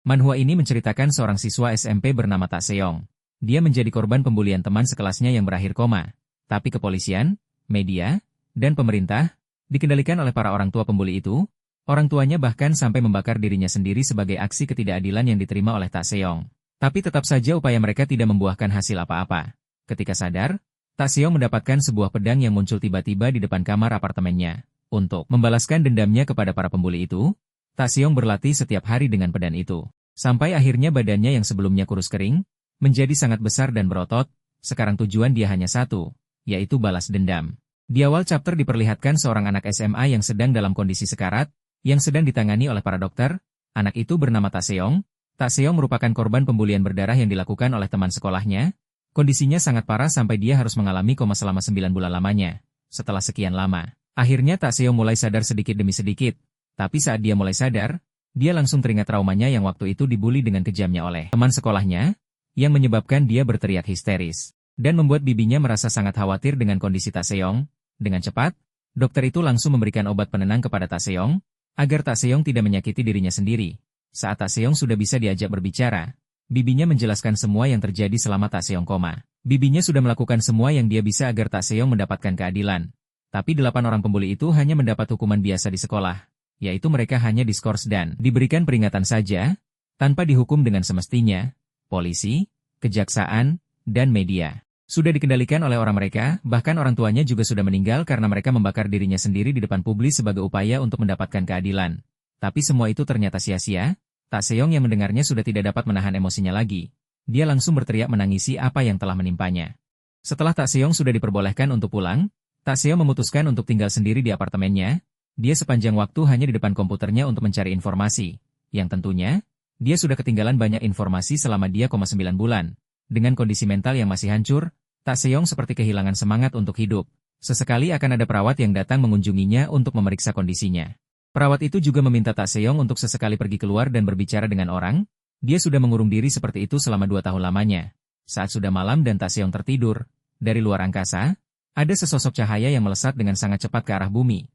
Manhwa ini menceritakan seorang siswa SMP bernama Tak Seong. Dia menjadi korban pembulian teman sekelasnya yang berakhir koma. Tapi kepolisian, media, dan pemerintah, dikendalikan oleh para orang tua pembuli itu, orang tuanya bahkan sampai membakar dirinya sendiri sebagai aksi ketidakadilan yang diterima oleh Tak Seong. Tapi tetap saja upaya mereka tidak membuahkan hasil apa-apa. Ketika sadar, Tak Seong mendapatkan sebuah pedang yang muncul tiba-tiba di depan kamar apartemennya. Untuk membalaskan dendamnya kepada para pembuli itu, Tak Seong berlatih setiap hari dengan pedang itu. Sampai akhirnya badannya yang sebelumnya kurus kering, menjadi sangat besar dan berotot, sekarang tujuan dia hanya satu, yaitu balas dendam. Di awal chapter diperlihatkan seorang anak SMA yang sedang dalam kondisi sekarat, yang sedang ditangani oleh para dokter. Anak itu bernama Tak Seong. Tak Seong merupakan korban pembulian berdarah yang dilakukan oleh teman sekolahnya. Kondisinya sangat parah sampai dia harus mengalami koma selama 9 bulan lamanya. Setelah sekian lama, akhirnya Tak Seong mulai sadar sedikit demi sedikit. Tapi saat dia mulai sadar, dia langsung teringat traumanya yang waktu itu dibuli dengan kejamnya oleh teman sekolahnya, yang menyebabkan dia berteriak histeris, dan membuat bibinya merasa sangat khawatir dengan kondisi Tak Seong. Dengan cepat, dokter itu langsung memberikan obat penenang kepada Tak Seong, agar Tak Seong tidak menyakiti dirinya sendiri. Saat Tak Seong sudah bisa diajak berbicara, bibinya menjelaskan semua yang terjadi selama Tak Seong koma. Bibinya sudah melakukan semua yang dia bisa agar Tak Seong mendapatkan keadilan. Tapi 8 orang pembuli itu hanya mendapat hukuman biasa di sekolah, yaitu mereka hanya diskors dan diberikan peringatan saja, tanpa dihukum dengan semestinya. Polisi, kejaksaan, dan media sudah dikendalikan oleh orang mereka, bahkan orang tuanya juga sudah meninggal karena mereka membakar dirinya sendiri di depan publik sebagai upaya untuk mendapatkan keadilan. Tapi semua itu ternyata sia-sia. Tak Seong yang mendengarnya sudah tidak dapat menahan emosinya lagi. Dia langsung berteriak menangisi apa yang telah menimpanya. Setelah Tak Seong sudah diperbolehkan untuk pulang, Tak Seong memutuskan untuk tinggal sendiri di apartemennya. Dia sepanjang waktu hanya di depan komputernya untuk mencari informasi, yang tentunya, dia sudah ketinggalan banyak informasi selama dia koma 9 bulan. Dengan kondisi mental yang masih hancur, Tak Seong seperti kehilangan semangat untuk hidup. Sesekali akan ada perawat yang datang mengunjunginya untuk memeriksa kondisinya. Perawat itu juga meminta Tak Seong untuk sesekali pergi keluar dan berbicara dengan orang. Dia sudah mengurung diri seperti itu selama 2 tahun lamanya. Saat sudah malam dan Tak Seong tertidur, dari luar angkasa, ada sesosok cahaya yang melesat dengan sangat cepat ke arah bumi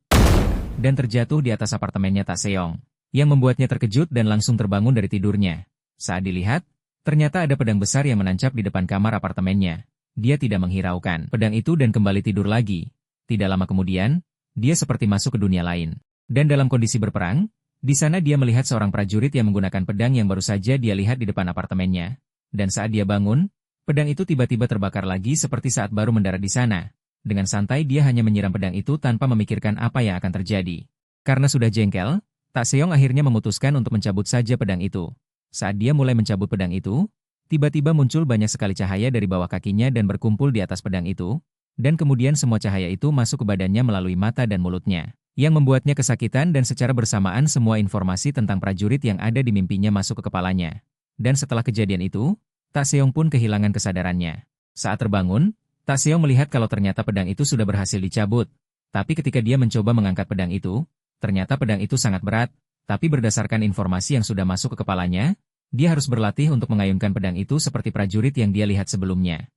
dan terjatuh di atas apartemennya Tak Seong, yang membuatnya terkejut dan langsung terbangun dari tidurnya. Saat dilihat, ternyata ada pedang besar yang menancap di depan kamar apartemennya. Dia tidak menghiraukan pedang itu dan kembali tidur lagi. Tidak lama kemudian, dia seperti masuk ke dunia lain. Dan dalam kondisi berperang, di sana dia melihat seorang prajurit yang menggunakan pedang yang baru saja dia lihat di depan apartemennya. Dan saat dia bangun, pedang itu tiba-tiba terbakar lagi seperti saat baru mendarat di sana. Dengan santai dia hanya menyiram pedang itu tanpa memikirkan apa yang akan terjadi. Karena sudah jengkel, Tak Seong akhirnya memutuskan untuk mencabut saja pedang itu. Saat dia mulai mencabut pedang itu, tiba-tiba muncul banyak sekali cahaya dari bawah kakinya dan berkumpul di atas pedang itu, dan kemudian semua cahaya itu masuk ke badannya melalui mata dan mulutnya, yang membuatnya kesakitan dan secara bersamaan semua informasi tentang prajurit yang ada di mimpinya masuk ke kepalanya. Dan setelah kejadian itu, Tak Seong pun kehilangan kesadarannya. Saat terbangun, Tak Seong melihat kalau ternyata pedang itu sudah berhasil dicabut. Tapi ketika dia mencoba mengangkat pedang itu, ternyata pedang itu sangat berat. Tapi berdasarkan informasi yang sudah masuk ke kepalanya, dia harus berlatih untuk mengayunkan pedang itu seperti prajurit yang dia lihat sebelumnya.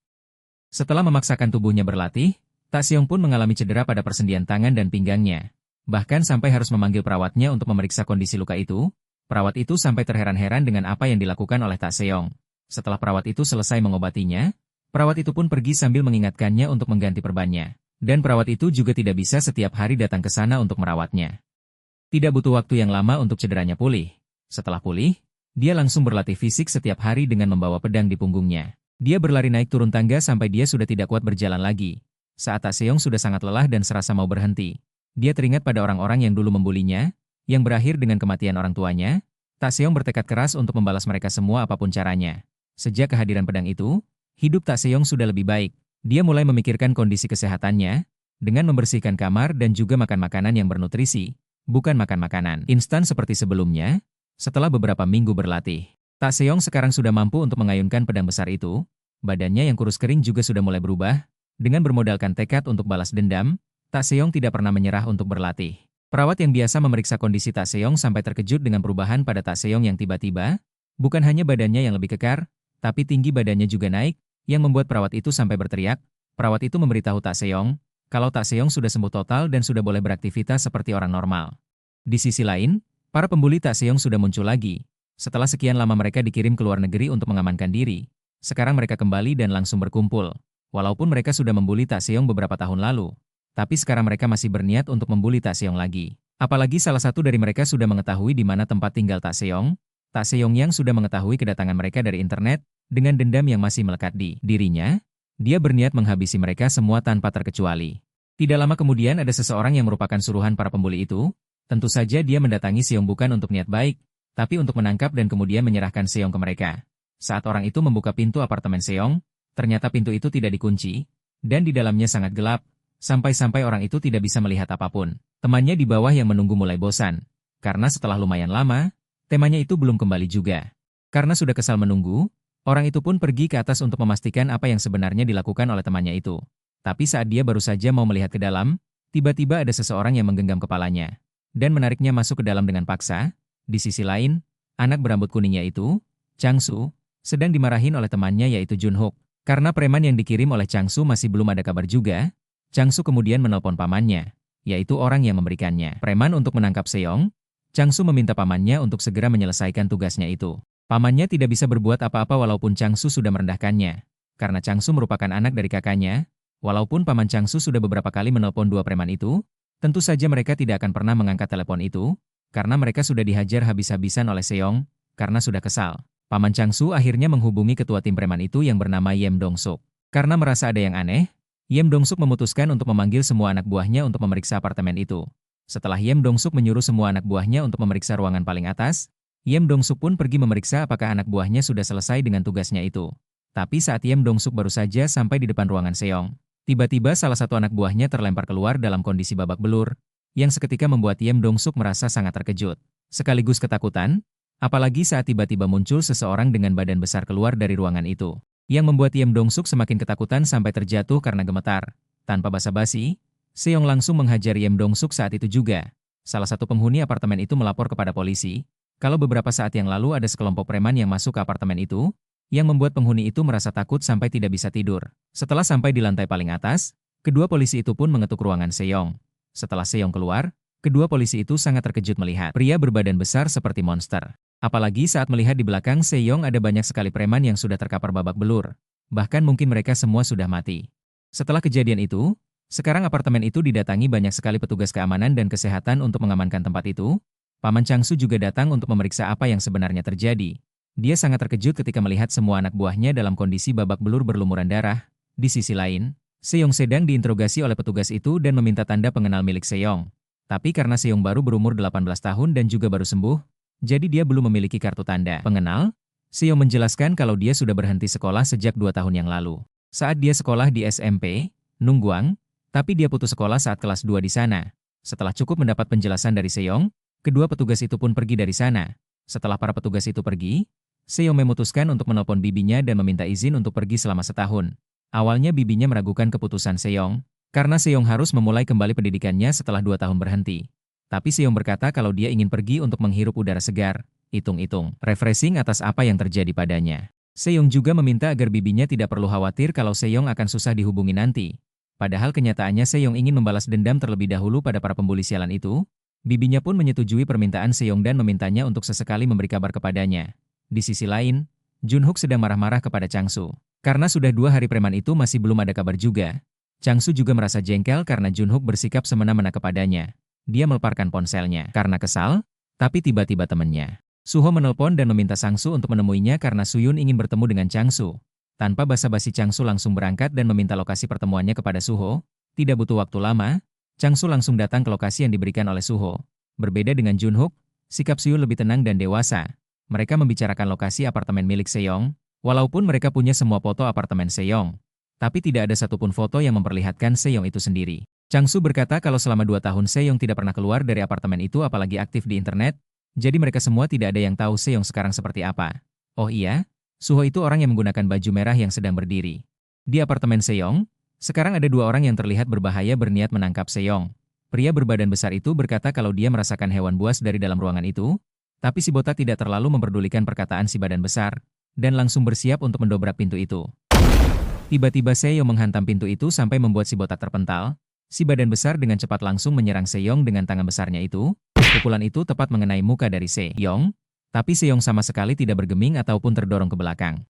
Setelah memaksakan tubuhnya berlatih, Tak Seong pun mengalami cedera pada persendian tangan dan pinggangnya. Bahkan sampai harus memanggil perawatnya untuk memeriksa kondisi luka itu. Perawat itu sampai terheran-heran dengan apa yang dilakukan oleh Tak Seong. Setelah perawat itu selesai mengobatinya, perawat itu pun pergi sambil mengingatkannya untuk mengganti perbannya. Dan perawat itu juga tidak bisa setiap hari datang ke sana untuk merawatnya. Tidak butuh waktu yang lama untuk cederanya pulih. Setelah pulih, dia langsung berlatih fisik setiap hari dengan membawa pedang di punggungnya. Dia berlari naik turun tangga sampai dia sudah tidak kuat berjalan lagi. Saat Tak Seong sudah sangat lelah dan serasa mau berhenti, dia teringat pada orang-orang yang dulu membulinya, yang berakhir dengan kematian orang tuanya. Tak Seong bertekad keras untuk membalas mereka semua apapun caranya. Sejak kehadiran pedang itu, hidup Tak Seong sudah lebih baik. Dia mulai memikirkan kondisi kesehatannya, dengan membersihkan kamar dan juga makan makanan yang bernutrisi, bukan makan makanan instan seperti sebelumnya. Setelah beberapa minggu berlatih, Tak Seong sekarang sudah mampu untuk mengayunkan pedang besar itu. Badannya yang kurus kering juga sudah mulai berubah. Dengan bermodalkan tekad untuk balas dendam, Tak Seong tidak pernah menyerah untuk berlatih. Perawat yang biasa memeriksa kondisi Tak Seong sampai terkejut dengan perubahan pada Tak Seong yang tiba-tiba. Bukan hanya badannya yang lebih kekar, tapi tinggi badannya juga naik, yang membuat perawat itu sampai berteriak. Perawat itu memberitahu Tak Seong, kalau Tak Seong sudah sembuh total dan sudah boleh beraktivitas seperti orang normal. Di sisi lain, para pembuli Tak Seong sudah muncul lagi. Setelah sekian lama mereka dikirim ke luar negeri untuk mengamankan diri, sekarang mereka kembali dan langsung berkumpul. Walaupun mereka sudah membuli Taesyeong beberapa tahun lalu, tapi sekarang mereka masih berniat untuk membuli Taesyeong lagi. Apalagi salah satu dari mereka sudah mengetahui di mana tempat tinggal Taesyeong. Taesyeong yang sudah mengetahui kedatangan mereka dari internet, dengan dendam yang masih melekat di dirinya, dia berniat menghabisi mereka semua tanpa terkecuali. Tidak lama kemudian ada seseorang yang merupakan suruhan para pembuli itu. Tentu saja dia mendatangi Seong bukan untuk niat baik, tapi untuk menangkap dan kemudian menyerahkan Seong ke mereka. Saat orang itu membuka pintu apartemen Seong, ternyata pintu itu tidak dikunci, dan di dalamnya sangat gelap, sampai-sampai orang itu tidak bisa melihat apapun. Temannya di bawah yang menunggu mulai bosan, karena setelah lumayan lama, temanya itu belum kembali juga. Karena sudah kesal menunggu, orang itu pun pergi ke atas untuk memastikan apa yang sebenarnya dilakukan oleh temannya itu. Tapi saat dia baru saja mau melihat ke dalam, tiba-tiba ada seseorang yang menggenggam kepalanya dan menariknya masuk ke dalam dengan paksa. Di sisi lain, anak berambut kuningnya itu, Changsu, sedang dimarahin oleh temannya yaitu Junhook. Karena preman yang dikirim oleh Changsu masih belum ada kabar juga, Changsu kemudian menelpon pamannya, yaitu orang yang memberikannya preman untuk menangkap Seong. Changsu meminta pamannya untuk segera menyelesaikan tugasnya itu. Pamannya tidak bisa berbuat apa-apa walaupun Changsu sudah merendahkannya. Karena Changsu merupakan anak dari kakaknya, walaupun paman Changsu sudah beberapa kali menelpon dua preman itu, tentu saja mereka tidak akan pernah mengangkat telepon itu, karena mereka sudah dihajar habis-habisan oleh Seong, karena sudah kesal. Paman Changsu akhirnya menghubungi ketua tim preman itu yang bernama Yem Dong-suk. Karena merasa ada yang aneh, Yem Dong-suk memutuskan untuk memanggil semua anak buahnya untuk memeriksa apartemen itu. Setelah Yem Dong-suk menyuruh semua anak buahnya untuk memeriksa ruangan paling atas, Yem Dong-suk pun pergi memeriksa apakah anak buahnya sudah selesai dengan tugasnya itu. Tapi saat Yem Dong-suk baru saja sampai di depan ruangan Seong, tiba-tiba salah satu anak buahnya terlempar keluar dalam kondisi babak belur, yang seketika membuat Yem Dong-suk merasa sangat terkejut, sekaligus ketakutan, apalagi saat tiba-tiba muncul seseorang dengan badan besar keluar dari ruangan itu, yang membuat Yem Dong-suk semakin ketakutan sampai terjatuh karena gemetar. Tanpa basa-basi, Seong langsung menghajar Yem Dong-suk saat itu juga. Salah satu penghuni apartemen itu melapor kepada polisi, kalau beberapa saat yang lalu ada sekelompok preman yang masuk ke apartemen itu, yang membuat penghuni itu merasa takut sampai tidak bisa tidur. Setelah sampai di lantai paling atas, kedua polisi itu pun mengetuk ruangan Seong. Setelah Seong keluar, kedua polisi itu sangat terkejut melihat pria berbadan besar seperti monster. Apalagi saat melihat di belakang Seong ada banyak sekali preman yang sudah terkapar babak belur. Bahkan mungkin mereka semua sudah mati. Setelah kejadian itu, sekarang apartemen itu didatangi banyak sekali petugas keamanan dan kesehatan untuk mengamankan tempat itu. Paman Changsu juga datang untuk memeriksa apa yang sebenarnya terjadi. Dia sangat terkejut ketika melihat semua anak buahnya dalam kondisi babak belur berlumuran darah. Di sisi lain, Seong sedang diinterogasi oleh petugas itu dan meminta tanda pengenal milik Seong. Tapi karena Seong baru berumur 18 tahun dan juga baru sembuh, jadi dia belum memiliki kartu tanda pengenal. Seong menjelaskan kalau dia sudah berhenti sekolah sejak 2 tahun yang lalu. Saat dia sekolah di SMP, Nungguang, tapi dia putus sekolah saat kelas 2 di sana. Setelah cukup mendapat penjelasan dari Seong, kedua petugas itu pun pergi dari sana. Setelah para petugas itu pergi, Seong memutuskan untuk menelpon bibinya dan meminta izin untuk pergi selama setahun. Awalnya bibinya meragukan keputusan Seong, karena Seong harus memulai kembali pendidikannya setelah 2 tahun berhenti. Tapi Seong berkata kalau dia ingin pergi untuk menghirup udara segar, hitung-hitung, refreshing atas apa yang terjadi padanya. Seong juga meminta agar bibinya tidak perlu khawatir kalau Seong akan susah dihubungi nanti. Padahal kenyataannya Seong ingin membalas dendam terlebih dahulu pada para pembuli sialan itu. Bibinya pun menyetujui permintaan Seong dan memintanya untuk sesekali memberi kabar kepadanya. Di sisi lain, Junhook sedang marah-marah kepada Changsu. Karena sudah 2 hari preman itu masih belum ada kabar juga. Changsu juga merasa jengkel karena Junhook bersikap semena-mena kepadanya. Dia melepaskan ponselnya karena kesal, tapi tiba-tiba temannya Suho menelpon dan meminta Changsu untuk menemuinya karena Suyun ingin bertemu dengan Changsu. Tanpa basa-basi Changsu langsung berangkat dan meminta lokasi pertemuannya kepada Suho. Tidak butuh waktu lama, Changsu langsung datang ke lokasi yang diberikan oleh Suho. Berbeda dengan Junhook, sikap Suyun lebih tenang dan dewasa. Mereka membicarakan lokasi apartemen milik Seong. Walaupun mereka punya semua foto apartemen Seong, tapi tidak ada satupun foto yang memperlihatkan Seong itu sendiri. Changsu berkata kalau selama 2 tahun Seong tidak pernah keluar dari apartemen itu apalagi aktif di internet, jadi mereka semua tidak ada yang tahu Seong sekarang seperti apa. Oh iya, Suho itu orang yang menggunakan baju merah yang sedang berdiri. Di apartemen Seong, sekarang ada 2 orang yang terlihat berbahaya berniat menangkap Seong. Pria berbadan besar itu berkata kalau dia merasakan hewan buas dari dalam ruangan itu, tapi si botak tidak terlalu memperdulikan perkataan si badan besar, dan langsung bersiap untuk mendobrak pintu itu. Tiba-tiba Seong menghantam pintu itu sampai membuat si botak terpental. Si badan besar dengan cepat langsung menyerang Seong dengan tangan besarnya itu. Pukulan itu tepat mengenai muka dari Seong. Tapi Seyong sama sekali tidak bergeming ataupun terdorong ke belakang.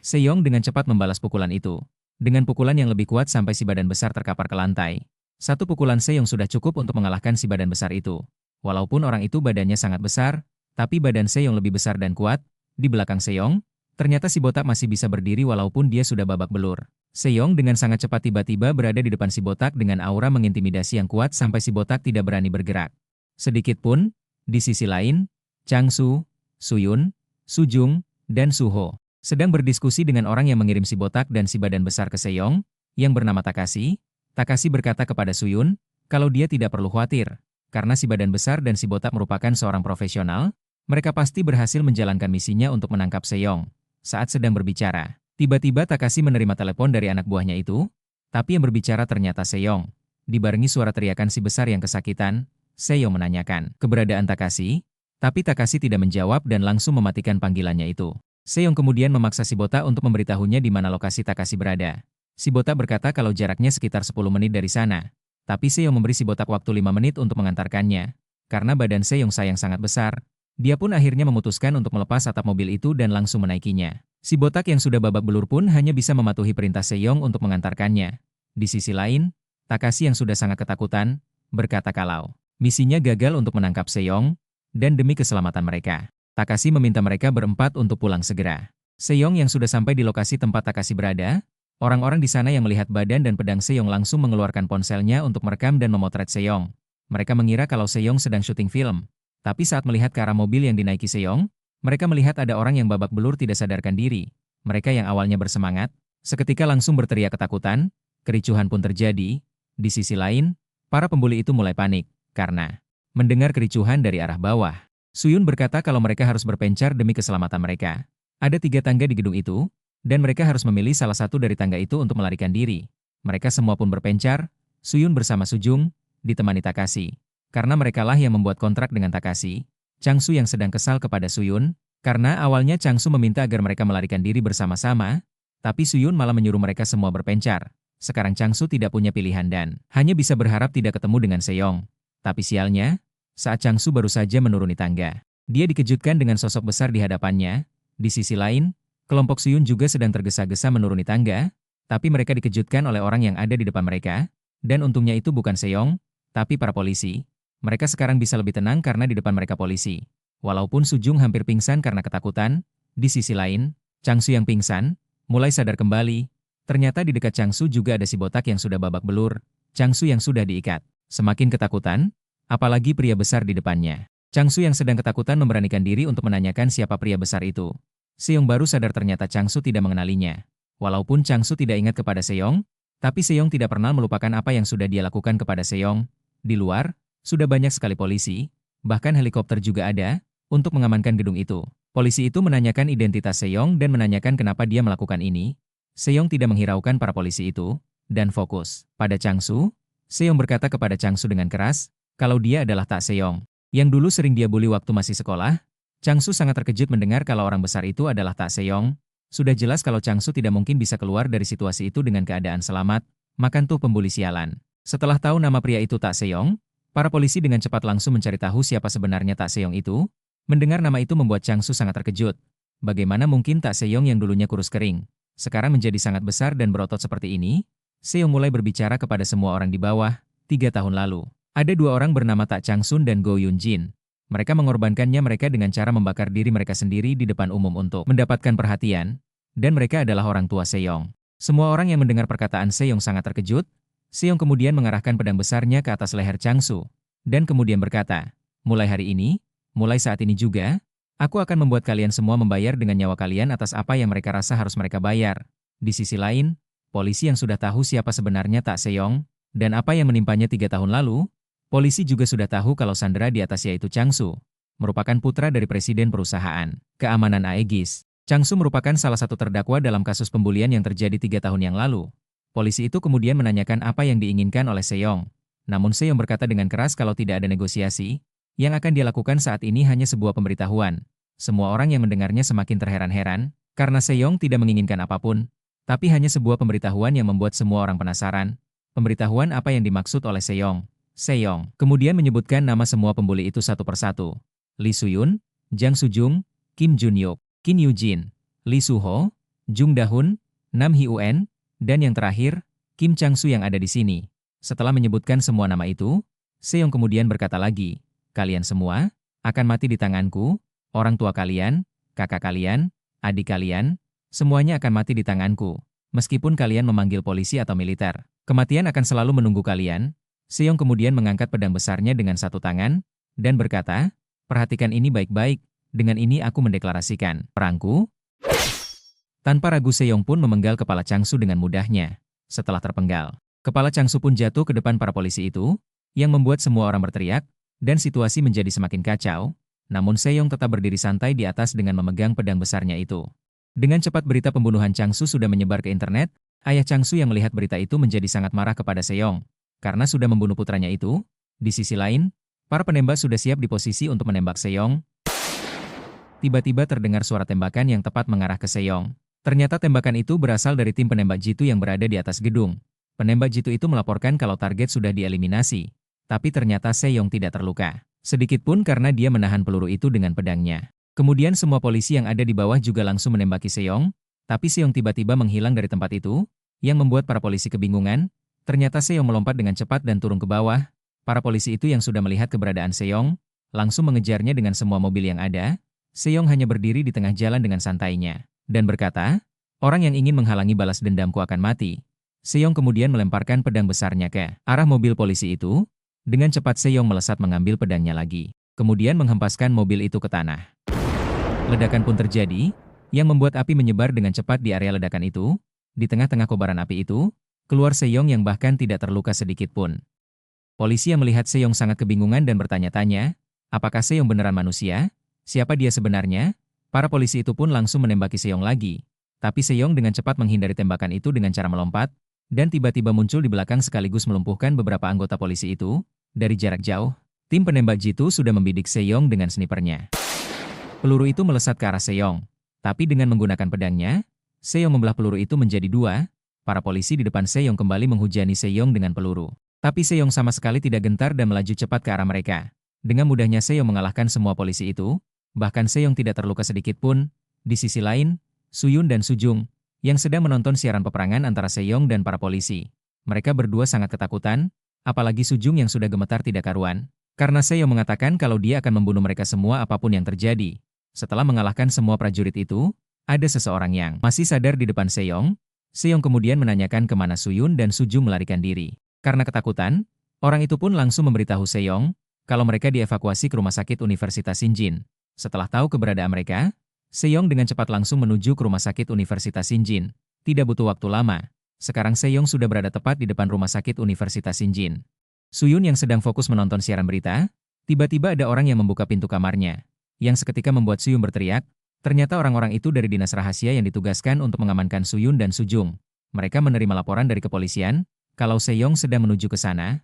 Seyong dengan cepat membalas pukulan itu. Dengan pukulan yang lebih kuat sampai si badan besar terkapar ke lantai. Satu pukulan Seyong sudah cukup untuk mengalahkan si badan besar itu. Walaupun orang itu badannya sangat besar, tapi badan Seyong lebih besar dan kuat. Di belakang Seyong, ternyata si botak masih bisa berdiri walaupun dia sudah babak belur. Seyong dengan sangat cepat tiba-tiba berada di depan si botak dengan aura mengintimidasi yang kuat sampai si botak tidak berani bergerak. Sedikit pun, di sisi lain, Changsu, Suyun, Sujung, dan Suho sedang berdiskusi dengan orang yang mengirim si botak dan si badan besar ke Seyong, yang bernama Takashi. Takashi berkata kepada Suyun, kalau dia tidak perlu khawatir, karena si badan besar dan si botak merupakan seorang profesional, mereka pasti berhasil menjalankan misinya untuk menangkap Seyong. Saat sedang berbicara, tiba-tiba Takashi menerima telepon dari anak buahnya itu, tapi yang berbicara ternyata Seyong. Dibarengi suara teriakan si besar yang kesakitan, Seyong menanyakan keberadaan Takashi, tapi Takashi tidak menjawab dan langsung mematikan panggilannya itu. Seyong kemudian memaksa si botak untuk memberitahunya di mana lokasi Takashi berada. Si botak berkata kalau jaraknya sekitar 10 menit dari sana. Tapi Seyong memberi si botak waktu 5 menit untuk mengantarkannya. Karena badan Seyong sayang sangat besar, dia pun akhirnya memutuskan untuk melepas atap mobil itu dan langsung menaikinya. Si botak yang sudah babak belur pun hanya bisa mematuhi perintah Seyong untuk mengantarkannya. Di sisi lain, Takashi yang sudah sangat ketakutan, berkata kalau misinya gagal untuk menangkap Seyong, dan demi keselamatan mereka, Takashi meminta mereka berempat untuk pulang segera. Seyong yang sudah sampai di lokasi tempat Takashi berada, orang-orang di sana yang melihat badan dan pedang Seyong langsung mengeluarkan ponselnya untuk merekam dan memotret Seyong. Mereka mengira kalau Seyong sedang syuting film. Tapi saat melihat ke arah mobil yang dinaiki Seyong, mereka melihat ada orang yang babak belur tidak sadarkan diri. Mereka yang awalnya bersemangat, seketika langsung berteriak ketakutan, kericuhan pun terjadi. Di sisi lain, para pembuli itu mulai panik, karena mendengar kericuhan dari arah bawah. Suyun berkata kalau mereka harus berpencar demi keselamatan mereka. Ada 3 tangga di gedung itu, dan mereka harus memilih salah satu dari tangga itu untuk melarikan diri. Mereka semua pun berpencar, Suyun bersama Sujung, ditemani Takashi. Karena merekalah yang membuat kontrak dengan Takashi, Changsu yang sedang kesal kepada Suyun, karena awalnya Changsu meminta agar mereka melarikan diri bersama-sama, tapi Suyun malah menyuruh mereka semua berpencar. Sekarang Changsu tidak punya pilihan dan hanya bisa berharap tidak ketemu dengan Seyong. Tapi sialnya, saat Changsu baru saja menuruni tangga, dia dikejutkan dengan sosok besar di hadapannya. Di sisi lain, kelompok Suyun juga sedang tergesa-gesa menuruni tangga, tapi mereka dikejutkan oleh orang yang ada di depan mereka, dan untungnya itu bukan Seyong, tapi para polisi. Mereka sekarang bisa lebih tenang karena di depan mereka polisi. Walaupun Sujung hampir pingsan karena ketakutan, di sisi lain, Changsu yang pingsan, mulai sadar kembali. Ternyata di dekat Changsu juga ada si botak yang sudah babak belur, Changsu yang sudah diikat. Semakin ketakutan, apalagi pria besar di depannya. Changsu yang sedang ketakutan memberanikan diri untuk menanyakan siapa pria besar itu. Seyong baru sadar ternyata Changsu tidak mengenalinya. Walaupun Changsu tidak ingat kepada Seyong, tapi Seyong tidak pernah melupakan apa yang sudah dia lakukan kepada Seyong. Di luar, sudah banyak sekali polisi, bahkan helikopter juga ada, untuk mengamankan gedung itu. Polisi itu menanyakan identitas Seyong dan menanyakan kenapa dia melakukan ini. Seyong tidak menghiraukan para polisi itu, dan fokus pada Changsu. Seyong berkata kepada Changsu dengan keras, kalau dia adalah Tak Seyong, yang dulu sering dia bully waktu masih sekolah. Changsu sangat terkejut mendengar kalau orang besar itu adalah Tak Seyong. Sudah jelas kalau Changsu tidak mungkin bisa keluar dari situasi itu dengan keadaan selamat, makan tuh pembuli sialan. Setelah tahu nama pria itu Tak Seyong, para polisi dengan cepat langsung mencari tahu siapa sebenarnya Tak Seyong itu. Mendengar nama itu membuat Changsu sangat terkejut. Bagaimana mungkin Tak Seyong yang dulunya kurus kering, sekarang menjadi sangat besar dan berotot seperti ini? Seyong mulai berbicara kepada semua orang di bawah. 3 tahun lalu, ada 2 orang bernama Tak Changsun dan Go Yun Jin. Mereka mengorbankannya mereka dengan cara membakar diri mereka sendiri di depan umum untuk mendapatkan perhatian, dan mereka adalah orang tua Seyong. Semua orang yang mendengar perkataan Seyong sangat terkejut. Seyong kemudian mengarahkan pedang besarnya ke atas leher Changsu, dan kemudian berkata, mulai hari ini, mulai saat ini juga, aku akan membuat kalian semua membayar dengan nyawa kalian atas apa yang mereka rasa harus mereka bayar. Di sisi lain, polisi yang sudah tahu siapa sebenarnya Tak Seyong, dan apa yang menimpanya 3 tahun lalu, polisi juga sudah tahu kalau sandera di atas yaitu Changsu, merupakan putra dari presiden perusahaan keamanan Aegis. Changsu merupakan salah satu terdakwa dalam kasus pembulian yang terjadi 3 tahun yang lalu. Polisi itu kemudian menanyakan apa yang diinginkan oleh Seyong. Namun Seyong berkata dengan keras kalau tidak ada negosiasi, yang akan dia lakukan saat ini hanya sebuah pemberitahuan. Semua orang yang mendengarnya semakin terheran-heran, karena Seyong tidak menginginkan apapun, tapi hanya sebuah pemberitahuan yang membuat semua orang penasaran. Pemberitahuan apa yang dimaksud oleh Seyong. Seyong kemudian menyebutkan nama semua pembuli itu satu persatu. Lee Suyun, Jang Sujung, Kim Junyuk, Kim Yujin, Lee Suho, Jung Dahun, Nam Hyuen, dan yang terakhir, Kim Changsu yang ada di sini. Setelah menyebutkan semua nama itu, Seong kemudian berkata lagi, kalian semua akan mati di tanganku, orang tua kalian, kakak kalian, adik kalian, semuanya akan mati di tanganku. Meskipun kalian memanggil polisi atau militer, kematian akan selalu menunggu kalian. Seong kemudian mengangkat pedang besarnya dengan satu tangan, dan berkata, perhatikan ini baik-baik, dengan ini aku mendeklarasikan perangku. Tanpa ragu Seong pun memenggal kepala Changsu dengan mudahnya. Setelah terpenggal, kepala Changsu pun jatuh ke depan para polisi itu, yang membuat semua orang berteriak, dan situasi menjadi semakin kacau. Namun Seong tetap berdiri santai di atas dengan memegang pedang besarnya itu. Dengan cepat berita pembunuhan Changsu sudah menyebar ke internet. Ayah Changsu yang melihat berita itu menjadi sangat marah kepada Seong, karena sudah membunuh putranya itu. Di sisi lain, para penembak sudah siap di posisi untuk menembak Seong. Tiba-tiba terdengar suara tembakan yang tepat mengarah ke Seong. Ternyata tembakan itu berasal dari tim penembak jitu yang berada di atas gedung. Penembak jitu itu melaporkan kalau target sudah dieliminasi. Tapi ternyata Seong tidak terluka sedikitpun karena dia menahan peluru itu dengan pedangnya. Kemudian semua polisi yang ada di bawah juga langsung menembaki Seong. Tapi Seong tiba-tiba menghilang dari tempat itu, yang membuat para polisi kebingungan. Ternyata Seong melompat dengan cepat dan turun ke bawah. Para polisi itu yang sudah melihat keberadaan Seong, langsung mengejarnya dengan semua mobil yang ada. Seong hanya berdiri di tengah jalan dengan santainya, dan berkata, orang yang ingin menghalangi balas dendamku akan mati. Seong kemudian melemparkan pedang besarnya ke arah mobil polisi itu. Dengan cepat Seong melesat mengambil pedangnya lagi, kemudian menghempaskan mobil itu ke tanah. Ledakan pun terjadi, yang membuat api menyebar dengan cepat di area ledakan itu. Di tengah-tengah kobaran api itu, keluar Seong yang bahkan tidak terluka sedikit pun. Polisi yang melihat Seong sangat kebingungan dan bertanya-tanya, apakah Seong beneran manusia? Siapa dia sebenarnya? Para polisi itu pun langsung menembaki Seong lagi. Tapi Seong dengan cepat menghindari tembakan itu dengan cara melompat, dan tiba-tiba muncul di belakang sekaligus melumpuhkan beberapa anggota polisi itu. Dari jarak jauh, tim penembak jitu sudah membidik Seong dengan snipernya. Peluru itu melesat ke arah Seong. Tapi dengan menggunakan pedangnya, Seong membelah peluru itu menjadi dua. Para polisi di depan Seong kembali menghujani Seong dengan peluru. Tapi Seong sama sekali tidak gentar dan melaju cepat ke arah mereka. Dengan mudahnya Seong mengalahkan semua polisi itu. Bahkan Seong tidak terluka sedikit pun. Di sisi lain, Suyun dan Sujung, yang sedang menonton siaran peperangan antara Seong dan para polisi. Mereka berdua sangat ketakutan, apalagi Sujung yang sudah gemetar tidak karuan. Karena Seong mengatakan kalau dia akan membunuh mereka semua apapun yang terjadi. Setelah mengalahkan semua prajurit itu, ada seseorang yang masih sadar di depan Seong. Seong kemudian menanyakan kemana Suyun dan Sujung melarikan diri. Karena ketakutan, orang itu pun langsung memberitahu Seong kalau mereka dievakuasi ke rumah sakit Universitas Sinjin. Setelah tahu keberadaan mereka, Seong dengan cepat langsung menuju ke rumah sakit Universitas Sinjin. Tidak butuh waktu lama. Sekarang Seong sudah berada tepat di depan rumah sakit Universitas Sinjin. Suyun yang sedang fokus menonton siaran berita, tiba-tiba ada orang yang membuka pintu kamarnya. Yang seketika membuat Suyun berteriak. Ternyata orang-orang itu dari dinas rahasia yang ditugaskan untuk mengamankan Suyun dan Sujung. Mereka menerima laporan dari kepolisian kalau Seong sedang menuju ke sana.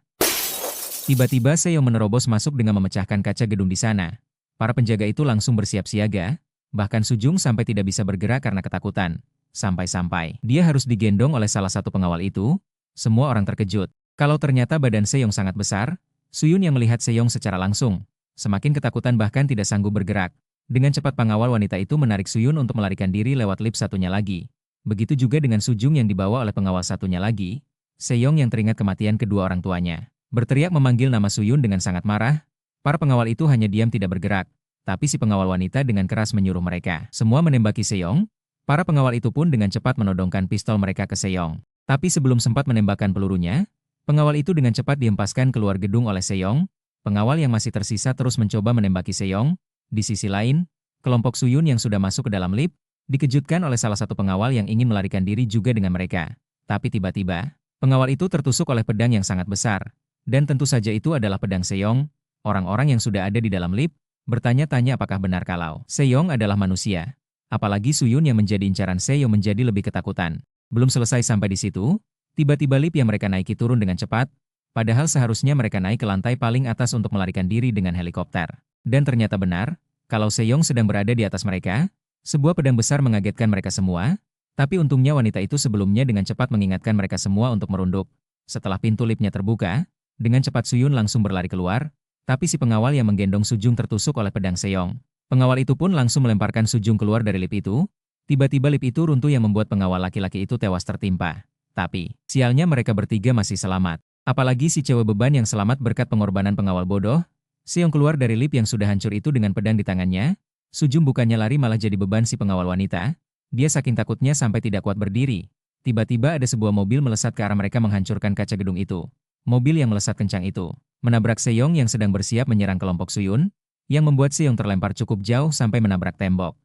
Tiba-tiba Seong menerobos masuk dengan memecahkan kaca gedung di sana. Para penjaga itu langsung bersiap siaga, bahkan Sujung sampai tidak bisa bergerak karena ketakutan. Sampai-sampai dia harus digendong oleh salah satu pengawal itu. Semua orang terkejut. Kalau ternyata badan Seong sangat besar, Suyun yang melihat Seong secara langsung, semakin ketakutan bahkan tidak sanggup bergerak. Dengan cepat pengawal wanita itu menarik Suyun untuk melarikan diri lewat lift satunya lagi. Begitu juga dengan Sujung yang dibawa oleh pengawal satunya lagi. Seong yang teringat kematian kedua orang tuanya, berteriak memanggil nama Suyun dengan sangat marah. Para pengawal itu hanya diam tidak bergerak, tapi si pengawal wanita dengan keras menyuruh mereka semua menembaki Seong. Para pengawal itu pun dengan cepat menodongkan pistol mereka ke Seong. Tapi sebelum sempat menembakkan pelurunya, pengawal itu dengan cepat dihempaskan keluar gedung oleh Seong. Pengawal yang masih tersisa terus mencoba menembaki Seong. Di sisi lain, kelompok Suyun yang sudah masuk ke dalam lift, dikejutkan oleh salah satu pengawal yang ingin melarikan diri juga dengan mereka. Tapi tiba-tiba, pengawal itu tertusuk oleh pedang yang sangat besar. Dan tentu saja itu adalah pedang Seong. Orang-orang yang sudah ada di dalam lift, bertanya-tanya apakah benar kalau Seong adalah manusia. Apalagi Suyun yang menjadi incaran Seong menjadi lebih ketakutan. Belum selesai sampai di situ, tiba-tiba lift yang mereka naiki turun dengan cepat, padahal seharusnya mereka naik ke lantai paling atas untuk melarikan diri dengan helikopter. Dan ternyata benar, kalau Seong sedang berada di atas mereka, sebuah pedang besar mengagetkan mereka semua, tapi untungnya wanita itu sebelumnya dengan cepat mengingatkan mereka semua untuk merunduk. Setelah pintu liftnya terbuka, dengan cepat Suyun langsung berlari keluar, tapi si pengawal yang menggendong Sujung tertusuk oleh pedang Seong. Pengawal itu pun langsung melemparkan Sujung keluar dari lift itu. Tiba-tiba lift itu runtuh yang membuat pengawal laki-laki itu tewas tertimpa. Tapi, sialnya mereka bertiga masih selamat. Apalagi si cewek beban yang selamat berkat pengorbanan pengawal bodoh. Seong keluar dari lift yang sudah hancur itu dengan pedang di tangannya. Sujung bukannya lari malah jadi beban si pengawal wanita. Dia saking takutnya sampai tidak kuat berdiri. Tiba-tiba ada sebuah mobil melesat ke arah mereka menghancurkan kaca gedung itu. Mobil yang melesat kencang itu menabrak Seong yang sedang bersiap menyerang kelompok Suyun, yang membuat Seong terlempar cukup jauh sampai menabrak tembok.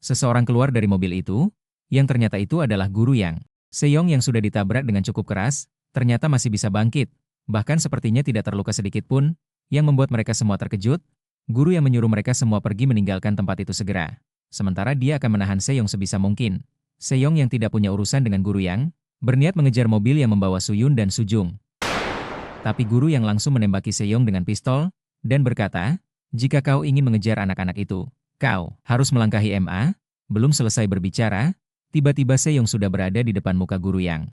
Seseorang keluar dari mobil itu, yang ternyata itu adalah Guru Yang. Seong yang sudah ditabrak dengan cukup keras, ternyata masih bisa bangkit, bahkan sepertinya tidak terluka sedikit pun, yang membuat mereka semua terkejut. Guru yang menyuruh mereka semua pergi meninggalkan tempat itu segera. Sementara dia akan menahan Seong sebisa mungkin. Seong yang tidak punya urusan dengan Guru Yang, berniat mengejar mobil yang membawa Suyun dan Sujung. Tapi Guru Yang langsung menembaki Seong dengan pistol, dan berkata, "Jika kau ingin mengejar anak-anak itu, kau harus melangkahi MA." Belum selesai berbicara, tiba-tiba Seong sudah berada di depan muka Guru Yang.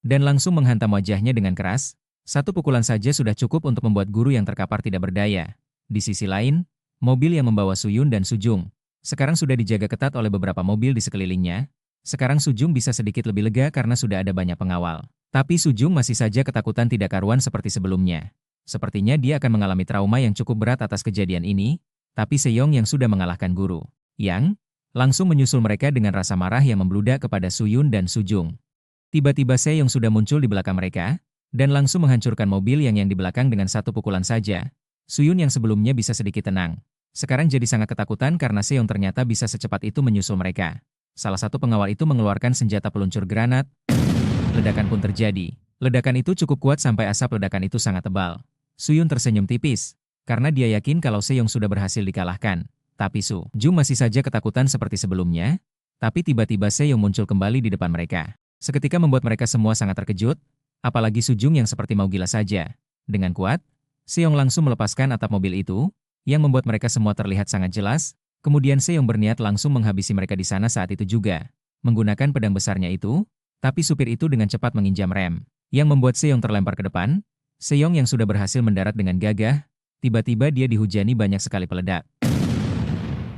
Dan langsung menghantam wajahnya dengan keras. Satu pukulan saja sudah cukup untuk membuat Guru Yang terkapar tidak berdaya. Di sisi lain, mobil yang membawa Suyun dan Sujung sekarang sudah dijaga ketat oleh beberapa mobil di sekelilingnya. Sekarang Sujung bisa sedikit lebih lega karena sudah ada banyak pengawal. Tapi Sujung masih saja ketakutan tidak karuan seperti sebelumnya. Sepertinya dia akan mengalami trauma yang cukup berat atas kejadian ini. Tapi Seong yang sudah mengalahkan Guru Yang langsung menyusul mereka dengan rasa marah yang membludak kepada Suyun dan Sujung. Tiba-tiba Seong sudah muncul di belakang mereka, dan langsung menghancurkan mobil yang di belakang dengan satu pukulan saja. Suyun yang sebelumnya bisa sedikit tenang, sekarang jadi sangat ketakutan karena Seong ternyata bisa secepat itu menyusul mereka. Salah satu pengawal itu mengeluarkan senjata peluncur granat. Ledakan pun terjadi. Ledakan itu cukup kuat sampai asap ledakan itu sangat tebal. Suyun tersenyum tipis, karena dia yakin kalau Seong sudah berhasil dikalahkan. Tapi Sujung masih saja ketakutan seperti sebelumnya. Tapi tiba-tiba Seong muncul kembali di depan mereka. Seketika membuat mereka semua sangat terkejut, apalagi Sujung yang seperti mau gila saja. Dengan kuat, Seong langsung melepaskan atap mobil itu, yang membuat mereka semua terlihat sangat jelas. Kemudian Seong berniat langsung menghabisi mereka di sana saat itu juga. Menggunakan pedang besarnya itu, tapi supir itu dengan cepat menginjam rem, yang membuat Seong terlempar ke depan. Seong yang sudah berhasil mendarat dengan gagah, tiba-tiba dia dihujani banyak sekali peledak.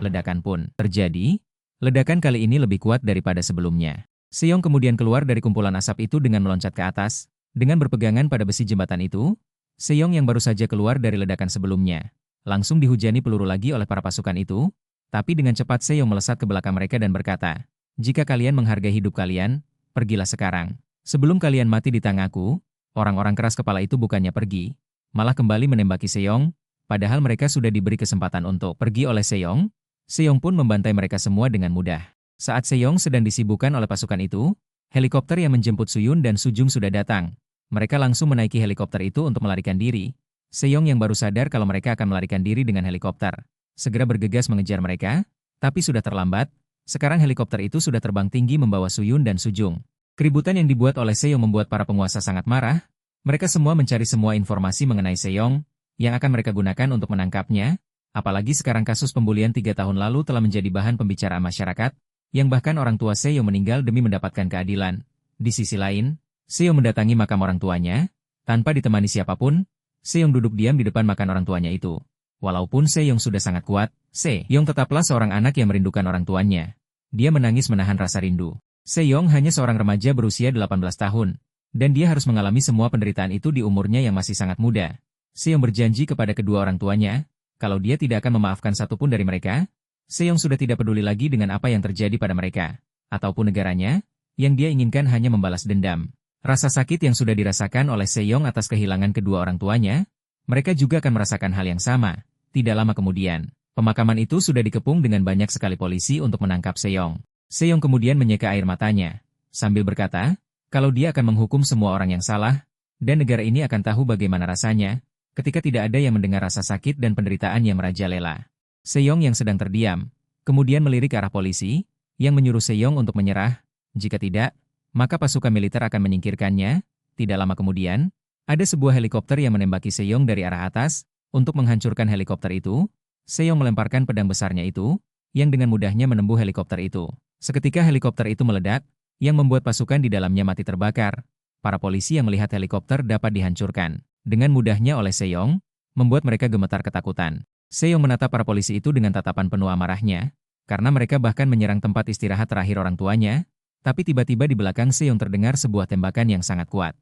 Ledakan pun terjadi. Ledakan kali ini lebih kuat daripada sebelumnya. Seong kemudian keluar dari kumpulan asap itu dengan meloncat ke atas, dengan berpegangan pada besi jembatan itu. Seong yang baru saja keluar dari ledakan sebelumnya langsung dihujani peluru lagi oleh para pasukan itu, tapi dengan cepat Seong melesat ke belakang mereka dan berkata, "Jika kalian menghargai hidup kalian, pergilah sekarang. Sebelum kalian mati di tanganku." Orang-orang keras kepala itu bukannya pergi, malah kembali menembaki Seong, padahal mereka sudah diberi kesempatan untuk pergi oleh Seong. Seong pun membantai mereka semua dengan mudah. Saat Seong sedang disibukkan oleh pasukan itu, helikopter yang menjemput Suyun dan Sujung sudah datang. Mereka langsung menaiki helikopter itu untuk melarikan diri. Seong yang baru sadar kalau mereka akan melarikan diri dengan helikopter, segera bergegas mengejar mereka, tapi sudah terlambat. Sekarang helikopter itu sudah terbang tinggi membawa Suyun dan Sujung. Keributan yang dibuat oleh Seong membuat para penguasa sangat marah. Mereka semua mencari semua informasi mengenai Seong, yang akan mereka gunakan untuk menangkapnya. Apalagi sekarang kasus pembulian 3 tahun lalu telah menjadi bahan pembicaraan masyarakat, yang bahkan orang tua Seong meninggal demi mendapatkan keadilan. Di sisi lain, Seong mendatangi makam orang tuanya, tanpa ditemani siapapun. Seong duduk diam di depan makam orang tuanya itu. Walaupun Seong sudah sangat kuat, Seong tetaplah seorang anak yang merindukan orang tuanya. Dia menangis menahan rasa rindu. Seong hanya seorang remaja berusia 18 tahun, dan dia harus mengalami semua penderitaan itu di umurnya yang masih sangat muda. Seong berjanji kepada kedua orang tuanya, kalau dia tidak akan memaafkan satupun dari mereka. Seong sudah tidak peduli lagi dengan apa yang terjadi pada mereka, ataupun negaranya, yang dia inginkan hanya membalas dendam. Rasa sakit yang sudah dirasakan oleh Seong atas kehilangan kedua orang tuanya, mereka juga akan merasakan hal yang sama. Tidak lama kemudian, pemakaman itu sudah dikepung dengan banyak sekali polisi untuk menangkap Seong. Seong kemudian menyeka air matanya, sambil berkata, kalau dia akan menghukum semua orang yang salah, dan negara ini akan tahu bagaimana rasanya, ketika tidak ada yang mendengar rasa sakit dan penderitaan yang merajalela. Seong yang sedang terdiam, kemudian melirik ke arah polisi, yang menyuruh Seong untuk menyerah. Jika tidak, maka pasukan militer akan menyingkirkannya. Tidak lama kemudian, ada sebuah helikopter yang menembaki Seong dari arah atas. Untuk menghancurkan helikopter itu, Seong melemparkan pedang besarnya itu, yang dengan mudahnya menembus helikopter itu. Seketika helikopter itu meledak, yang membuat pasukan di dalamnya mati terbakar. Para polisi yang melihat helikopter dapat dihancurkan dengan mudahnya oleh Seong, membuat mereka gemetar ketakutan. Seyong menatap para polisi itu dengan tatapan penuh amarahnya, karena mereka bahkan menyerang tempat istirahat terakhir orang tuanya, tapi tiba-tiba di belakang Seyong terdengar sebuah tembakan yang sangat kuat.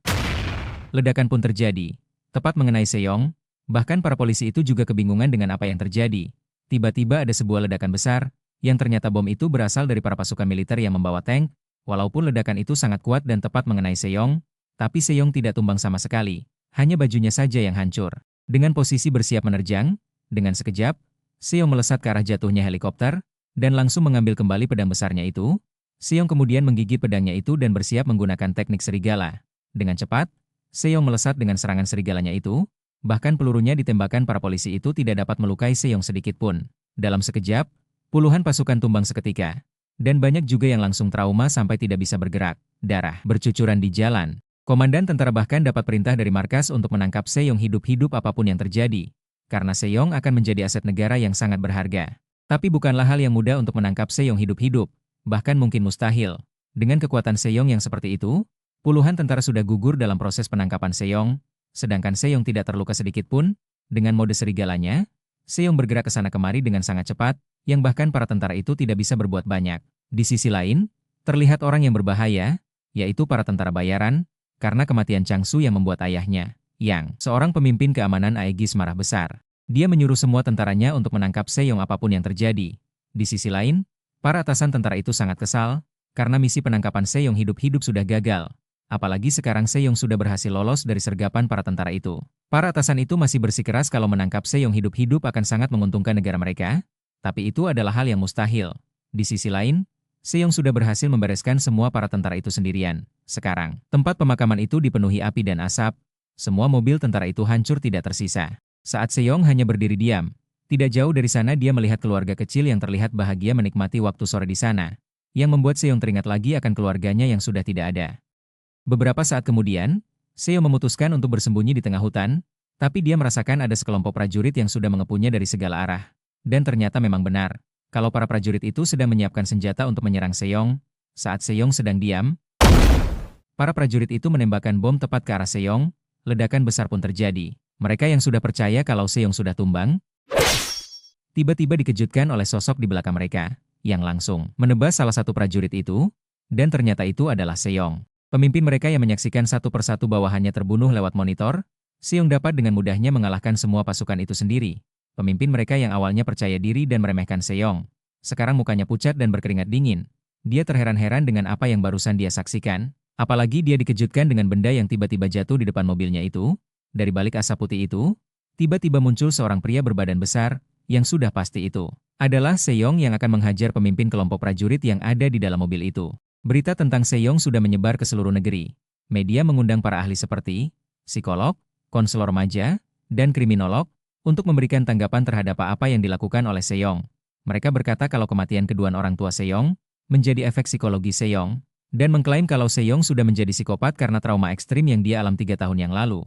Ledakan pun terjadi, tepat mengenai Seyong, bahkan para polisi itu juga kebingungan dengan apa yang terjadi. Tiba-tiba ada sebuah ledakan besar, yang ternyata bom itu berasal dari para pasukan militer yang membawa tank, walaupun ledakan itu sangat kuat dan tepat mengenai Seyong, tapi Seyong tidak tumbang sama sekali, hanya bajunya saja yang hancur. Dengan posisi bersiap menerjang, dengan sekejap, Seyong melesat ke arah jatuhnya helikopter, dan langsung mengambil kembali pedang besarnya itu. Seyong kemudian menggigit pedangnya itu dan bersiap menggunakan teknik serigala. Dengan cepat, Seyong melesat dengan serangan serigalanya itu, bahkan pelurunya ditembakkan para polisi itu tidak dapat melukai Seyong sedikit pun. Dalam sekejap, puluhan pasukan tumbang seketika, dan banyak juga yang langsung trauma sampai tidak bisa bergerak. Darah bercucuran di jalan. Komandan tentara bahkan dapat perintah dari markas untuk menangkap Seyong hidup-hidup apapun yang terjadi, karena Seyong akan menjadi aset negara yang sangat berharga. Tapi bukanlah hal yang mudah untuk menangkap Seyong hidup-hidup, bahkan mungkin mustahil. Dengan kekuatan Seyong yang seperti itu, puluhan tentara sudah gugur dalam proses penangkapan Seyong, sedangkan Seyong tidak terluka sedikit pun. Dengan mode serigalanya, Seyong bergerak ke sana kemari dengan sangat cepat, yang bahkan para tentara itu tidak bisa berbuat banyak. Di sisi lain, terlihat orang yang berbahaya, yaitu para tentara bayaran, karena kematian Chang Su yang membuat ayahnya, Yang, seorang pemimpin keamanan Aegis marah besar. Dia menyuruh semua tentaranya untuk menangkap Seyong apapun yang terjadi. Di sisi lain, para atasan tentara itu sangat kesal, karena misi penangkapan Seyong hidup-hidup sudah gagal. Apalagi sekarang Seyong sudah berhasil lolos dari sergapan para tentara itu. Para atasan itu masih bersikeras kalau menangkap Seyong hidup-hidup akan sangat menguntungkan negara mereka, tapi itu adalah hal yang mustahil. Di sisi lain, Seyong sudah berhasil membereskan semua para tentara itu sendirian. Sekarang, tempat pemakaman itu dipenuhi api dan asap, semua mobil tentara itu hancur tidak tersisa. Saat Seyong hanya berdiri diam, tidak jauh dari sana dia melihat keluarga kecil yang terlihat bahagia menikmati waktu sore di sana, yang membuat Seyong teringat lagi akan keluarganya yang sudah tidak ada. Beberapa saat kemudian, Seyong memutuskan untuk bersembunyi di tengah hutan, tapi dia merasakan ada sekelompok prajurit yang sudah mengepunnya dari segala arah. Dan ternyata memang benar, kalau para prajurit itu sedang menyiapkan senjata untuk menyerang Seyong. Saat Seyong sedang diam, para prajurit itu menembakkan bom tepat ke arah Seyong, ledakan besar pun terjadi. Mereka yang sudah percaya kalau Seyong sudah tumbang, tiba-tiba dikejutkan oleh sosok di belakang mereka, yang langsung menebas salah satu prajurit itu, dan ternyata itu adalah Seyong. Pemimpin mereka yang menyaksikan satu persatu bawahannya terbunuh lewat monitor, Seyong dapat dengan mudahnya mengalahkan semua pasukan itu sendiri. Pemimpin mereka yang awalnya percaya diri dan meremehkan Seyong, sekarang mukanya pucat dan berkeringat dingin. Dia terheran-heran dengan apa yang barusan dia saksikan, apalagi dia dikejutkan dengan benda yang tiba-tiba jatuh di depan mobilnya itu. Dari balik asap putih itu, tiba-tiba muncul seorang pria berbadan besar, yang sudah pasti itu adalah Seyong yang akan menghajar pemimpin kelompok prajurit yang ada di dalam mobil itu. Berita tentang Seyong sudah menyebar ke seluruh negeri. Media mengundang para ahli seperti psikolog, konselor remaja, dan kriminolog untuk memberikan tanggapan terhadap apa yang dilakukan oleh Seyong. Mereka berkata kalau kematian kedua orang tua Seyong menjadi efek psikologi Seyong, dan mengklaim kalau Seyong sudah menjadi psikopat karena trauma ekstrim yang dia alami 3 tahun yang lalu.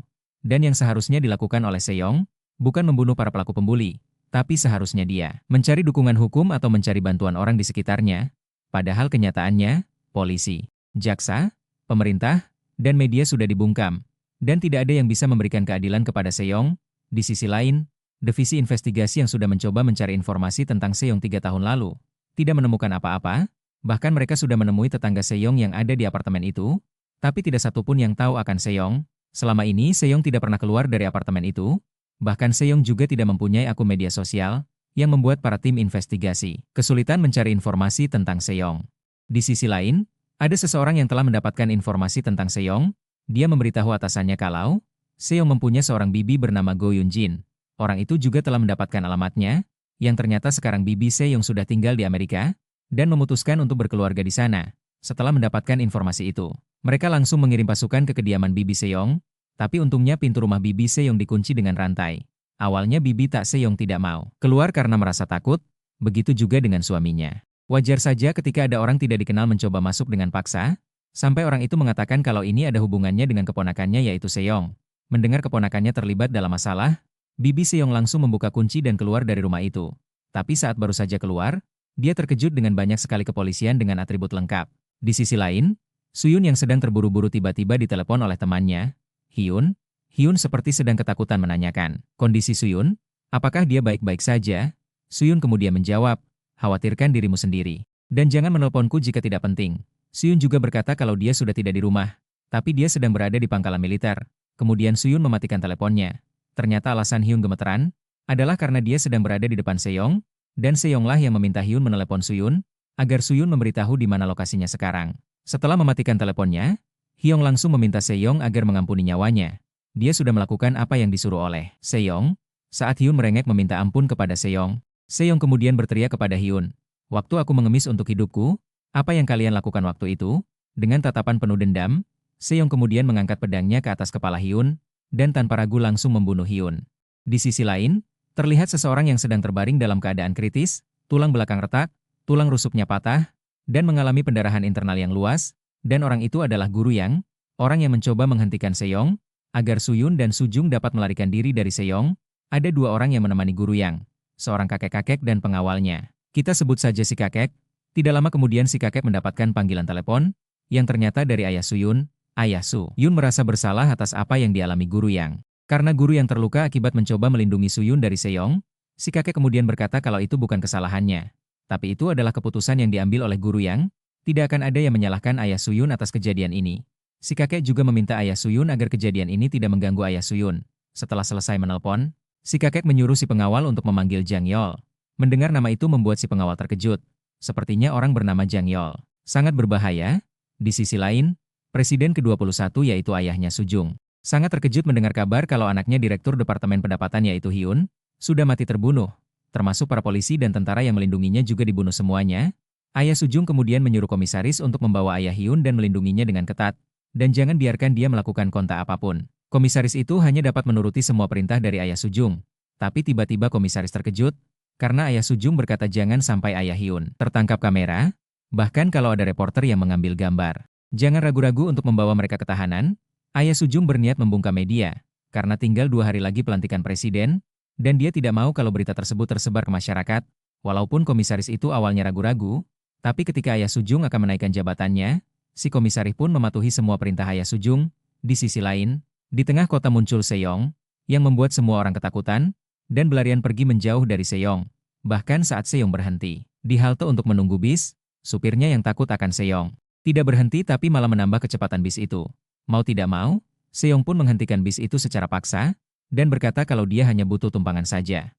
Dan yang seharusnya dilakukan oleh Seyong bukan membunuh para pelaku pembuli, tapi seharusnya dia mencari dukungan hukum atau mencari bantuan orang di sekitarnya. Padahal kenyataannya, polisi, jaksa, pemerintah, dan media sudah dibungkam, dan tidak ada yang bisa memberikan keadilan kepada Seyong. Di sisi lain, divisi investigasi yang sudah mencoba mencari informasi tentang Seyong 3 tahun lalu, tidak menemukan apa-apa, bahkan mereka sudah menemui tetangga Seyong yang ada di apartemen itu, tapi tidak satupun yang tahu akan Seyong. Selama ini Seyong tidak pernah keluar dari apartemen itu, bahkan Seyong juga tidak mempunyai akun media sosial, yang membuat para tim investigasi kesulitan mencari informasi tentang Seyong. Di sisi lain, ada seseorang yang telah mendapatkan informasi tentang Seyong. Dia memberitahu atasannya kalau Seyong mempunyai seorang bibi bernama Go Yun Jin. Orang itu juga telah mendapatkan alamatnya, yang ternyata sekarang bibi Seyong sudah tinggal di Amerika, dan memutuskan untuk berkeluarga di sana. Setelah mendapatkan informasi itu, mereka langsung mengirim pasukan ke kediaman bibi Seyong, tapi untungnya pintu rumah bibi Seyong dikunci dengan rantai. Awalnya bibi Seyong tidak mau keluar karena merasa takut, begitu juga dengan suaminya. Wajar saja ketika ada orang tidak dikenal mencoba masuk dengan paksa, sampai orang itu mengatakan kalau ini ada hubungannya dengan keponakannya yaitu Seyong. Mendengar keponakannya terlibat dalam masalah, bibi Seyong langsung membuka kunci dan keluar dari rumah itu. Tapi saat baru saja keluar, dia terkejut dengan banyak sekali kepolisian dengan atribut lengkap. Di sisi lain, Suyun yang sedang terburu-buru tiba-tiba ditelepon oleh temannya, Hyun. Hyun seperti sedang ketakutan menanyakan kondisi Suyun. Apakah dia baik-baik saja? Suyun kemudian menjawab, khawatirkan dirimu sendiri. Dan jangan menelponku jika tidak penting. Suyun juga berkata kalau dia sudah tidak di rumah, tapi dia sedang berada di pangkalan militer. Kemudian Suyun mematikan teleponnya. Ternyata alasan Hyun gemeteran adalah karena dia sedang berada di depan Seyong, dan Seyonglah yang meminta Hyun menelepon Suyun, agar Suyun memberitahu di mana lokasinya sekarang. Setelah mematikan teleponnya, Hyun langsung meminta Seyong agar mengampuni nyawanya. Dia sudah melakukan apa yang disuruh oleh Seyong. Saat Hyun merengek meminta ampun kepada Seyong, Seyong kemudian berteriak kepada Hyun, "Waktu aku mengemis untuk hidupku, apa yang kalian lakukan waktu itu?" Dengan tatapan penuh dendam, Seyong kemudian mengangkat pedangnya ke atas kepala Hyun, dan tanpa ragu langsung membunuh Hyun. Di sisi lain, terlihat seseorang yang sedang terbaring dalam keadaan kritis, tulang belakang retak, tulang rusuknya patah, dan mengalami pendarahan internal yang luas, dan orang itu adalah Guru Yang, orang yang mencoba menghentikan Seyong, agar Suyun dan Sujung dapat melarikan diri dari Seyong. Ada dua orang yang menemani Guru Yang, seorang kakek-kakek dan pengawalnya. Kita sebut saja si kakek. Tidak lama kemudian si kakek mendapatkan panggilan telepon, yang ternyata dari ayah Suyun, Ayah Su. Yun merasa bersalah atas apa yang dialami Guru Yang. Karena Guru Yang terluka akibat mencoba melindungi Suyun dari Seyong, si kakek kemudian berkata kalau itu bukan kesalahannya. Tapi itu adalah keputusan yang diambil oleh Guru Yang, tidak akan ada yang menyalahkan ayah Suyun atas kejadian ini. Si kakek juga meminta ayah Suyun agar kejadian ini tidak mengganggu ayah Suyun. Setelah selesai menelpon, si kakek menyuruh si pengawal untuk memanggil Jang Yol. Mendengar nama itu membuat si pengawal terkejut. Sepertinya orang bernama Jang Yol sangat berbahaya. Di sisi lain, Presiden ke-21 yaitu ayahnya Sujung sangat terkejut mendengar kabar kalau anaknya Direktur Departemen Pendapatan yaitu Hyun sudah mati terbunuh. Termasuk para polisi dan tentara yang melindunginya juga dibunuh semuanya. Ayah Sujung kemudian menyuruh komisaris untuk membawa ayah Hyun dan melindunginya dengan ketat. Dan jangan biarkan dia melakukan kontak apapun. Komisaris itu hanya dapat menuruti semua perintah dari ayah Sujung. Tapi tiba-tiba komisaris terkejut, karena ayah Sujung berkata jangan sampai ayah Hyun tertangkap kamera, bahkan kalau ada reporter yang mengambil gambar. Jangan ragu-ragu untuk membawa mereka ke tahanan. Ayah Sujung berniat membungkam media, karena tinggal 2 hari lagi pelantikan presiden, dan dia tidak mau kalau berita tersebut tersebar ke masyarakat. Walaupun komisaris itu awalnya ragu-ragu, tapi ketika ayah Sujung akan menaikkan jabatannya, si komisaris pun mematuhi semua perintah ayah Sujung. Di sisi lain, di tengah kota muncul Seyong, yang membuat semua orang ketakutan, dan berlarian pergi menjauh dari Seyong. Bahkan saat Seyong berhenti di halte untuk menunggu bis, supirnya yang takut akan Seyong tidak berhenti tapi malah menambah kecepatan bis itu. Mau tidak mau, Seyong pun menghentikan bis itu secara paksa, dan berkata kalau dia hanya butuh tumpangan saja.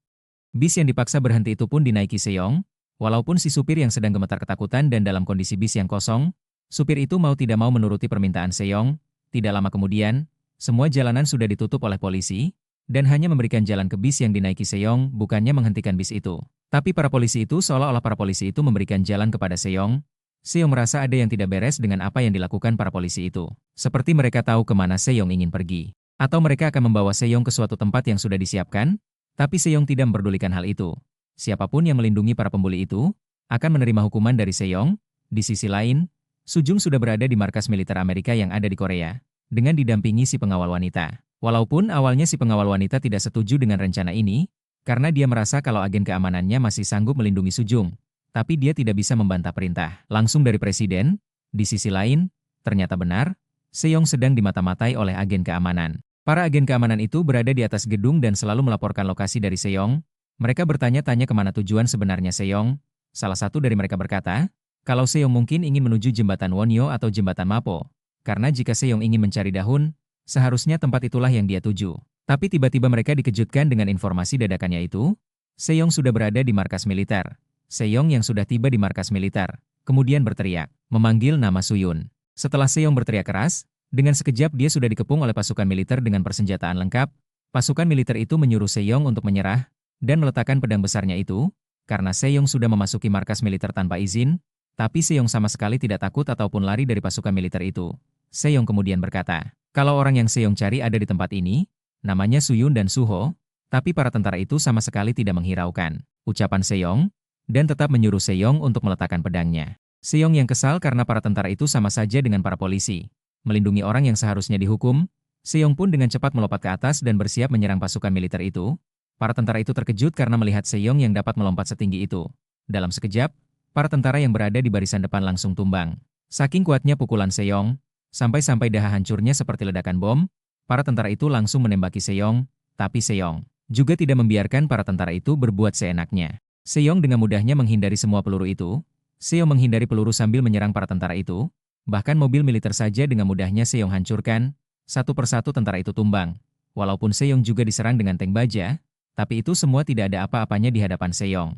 Bis yang dipaksa berhenti itu pun dinaiki Seyong, walaupun si supir yang sedang gemetar ketakutan dan dalam kondisi bis yang kosong, supir itu mau tidak mau menuruti permintaan Seyong. Tidak lama kemudian, semua jalanan sudah ditutup oleh polisi, dan hanya memberikan jalan ke bis yang dinaiki Seyong, bukannya menghentikan bis itu. Tapi para polisi itu seolah-olah para polisi itu memberikan jalan kepada Seyong. Seyong merasa ada yang tidak beres dengan apa yang dilakukan para polisi itu. Seperti mereka tahu kemana Seyong ingin pergi. Atau mereka akan membawa Seyong ke suatu tempat yang sudah disiapkan, tapi Seyong tidak memperdulikan hal itu. Siapapun yang melindungi para pembuli itu, akan menerima hukuman dari Seyong. Di sisi lain, Sujung sudah berada di markas militer Amerika yang ada di Korea, dengan didampingi si pengawal wanita. Walaupun awalnya si pengawal wanita tidak setuju dengan rencana ini, karena dia merasa kalau agen keamanannya masih sanggup melindungi Sujung. Tapi dia tidak bisa membantah perintah langsung dari presiden. Di sisi lain, ternyata benar, Seyong sedang dimata-matai oleh agen keamanan. Para agen keamanan itu berada di atas gedung dan selalu melaporkan lokasi dari Seyong. Mereka bertanya-tanya kemana tujuan sebenarnya Seyong. Salah satu dari mereka berkata, kalau Seyong mungkin ingin menuju jembatan Wonyo atau jembatan Mapo. Karena jika Seyong ingin mencari daun, seharusnya tempat itulah yang dia tuju. Tapi tiba-tiba mereka dikejutkan dengan informasi dadakannya itu. Seyong sudah berada di markas militer. Seyong yang sudah tiba di markas militer, kemudian berteriak, memanggil nama Suyun. Setelah Seyong berteriak keras, dengan sekejap dia sudah dikepung oleh pasukan militer dengan persenjataan lengkap. Pasukan militer itu menyuruh Seyong untuk menyerah, dan meletakkan pedang besarnya itu, karena Seyong sudah memasuki markas militer tanpa izin, tapi Seyong sama sekali tidak takut ataupun lari dari pasukan militer itu. Seyong kemudian berkata, kalau orang yang Seyong cari ada di tempat ini, namanya Suyun dan Suho, tapi para tentara itu sama sekali tidak menghiraukan ucapan Seyong, dan tetap menyuruh Seyong untuk meletakkan pedangnya. Seyong yang kesal karena para tentara itu sama saja dengan para polisi, melindungi orang yang seharusnya dihukum. Seyong pun dengan cepat melompat ke atas dan bersiap menyerang pasukan militer itu. Para tentara itu terkejut karena melihat Seyong yang dapat melompat setinggi itu. Dalam sekejap, para tentara yang berada di barisan depan langsung tumbang. Saking kuatnya pukulan Seyong, sampai-sampai daha hancurnya seperti ledakan bom, para tentara itu langsung menembaki Seyong, tapi Seyong juga tidak membiarkan para tentara itu berbuat seenaknya. Sejong dengan mudahnya menghindari semua peluru itu. Sejong menghindari peluru sambil menyerang para tentara itu. Bahkan mobil militer saja dengan mudahnya Sejong hancurkan. Satu persatu tentara itu tumbang. Walaupun Sejong juga diserang dengan tank baja, tapi itu semua tidak ada apa-apanya di hadapan Sejong.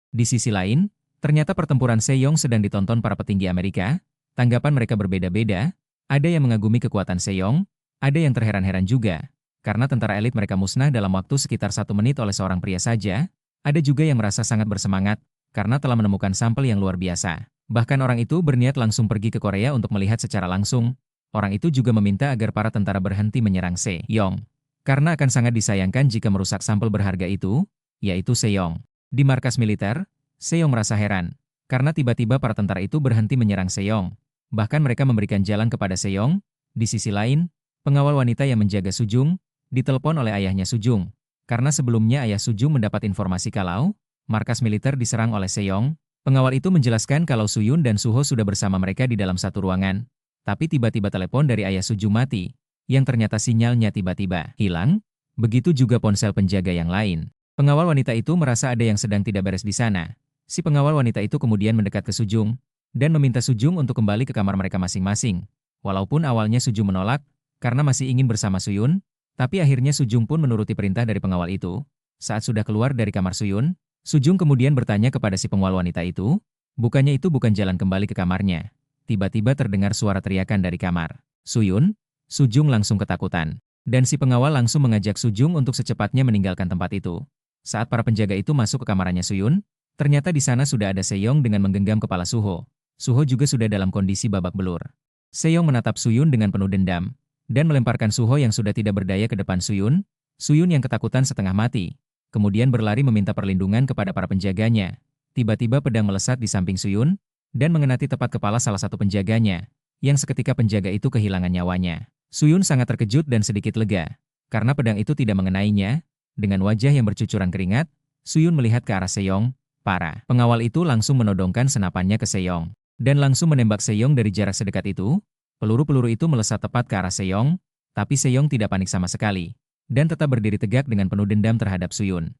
Di sisi lain, ternyata pertempuran Sejong sedang ditonton para petinggi Amerika. Tanggapan mereka berbeda-beda. Ada yang mengagumi kekuatan Sejong, ada yang terheran-heran juga. Karena tentara elit mereka musnah dalam waktu sekitar 1 menit oleh seorang pria saja, ada juga yang merasa sangat bersemangat, karena telah menemukan sampel yang luar biasa. Bahkan orang itu berniat langsung pergi ke Korea untuk melihat secara langsung. Orang itu juga meminta agar para tentara berhenti menyerang Sejong. Karena akan sangat disayangkan jika merusak sampel berharga itu, yaitu Sejong. Di markas militer, Sejong merasa heran, karena tiba-tiba para tentara itu berhenti menyerang Sejong. Bahkan mereka memberikan jalan kepada Sejong. Di sisi lain, pengawal wanita yang menjaga Sujung, ditelepon oleh ayahnya Sujung. Karena sebelumnya ayah Sujung mendapat informasi kalau markas militer diserang oleh Sejong, pengawal itu menjelaskan kalau Suyun dan Suho sudah bersama mereka di dalam satu ruangan. Tapi tiba-tiba telepon dari ayah Sujung mati, yang ternyata sinyalnya tiba-tiba hilang. Begitu juga ponsel penjaga yang lain. Pengawal wanita itu merasa ada yang sedang tidak beres di sana. Si pengawal wanita itu kemudian mendekat ke Sujung, dan meminta Sujung untuk kembali ke kamar mereka masing-masing. Walaupun awalnya Sujung menolak, karena masih ingin bersama Suyun, tapi akhirnya Sujung pun menuruti perintah dari pengawal itu. Saat sudah keluar dari kamar Suyun, Sujung kemudian bertanya kepada si pengawal wanita itu, bukannya itu bukan jalan kembali ke kamarnya. Tiba-tiba terdengar suara teriakan dari kamar Suyun. Sujung langsung ketakutan, dan si pengawal langsung mengajak Sujung untuk secepatnya meninggalkan tempat itu. Saat para penjaga itu masuk ke kamarnya Suyun, ternyata di sana sudah ada Sejong dengan menggenggam kepala Suho. Suho juga sudah dalam kondisi babak belur. Sejong menatap Suyun dengan penuh dendam, dan melemparkan Suho yang sudah tidak berdaya ke depan Suyun. Suyun yang ketakutan setengah mati, kemudian berlari meminta perlindungan kepada para penjaganya. Tiba-tiba pedang melesat di samping Suyun, dan mengenati tepat kepala salah satu penjaganya, yang seketika penjaga itu kehilangan nyawanya. Suyun sangat terkejut dan sedikit lega, karena pedang itu tidak mengenainya. Dengan wajah yang bercucuran keringat, Suyun melihat ke arah Sejong. Para pengawal itu langsung menodongkan senapannya ke Sejong, dan langsung menembak Sejong dari jarak sedekat itu. Peluru-peluru itu melesat tepat ke arah Sejong, tapi Sejong tidak panik sama sekali, dan tetap berdiri tegak dengan penuh dendam terhadap Suyun.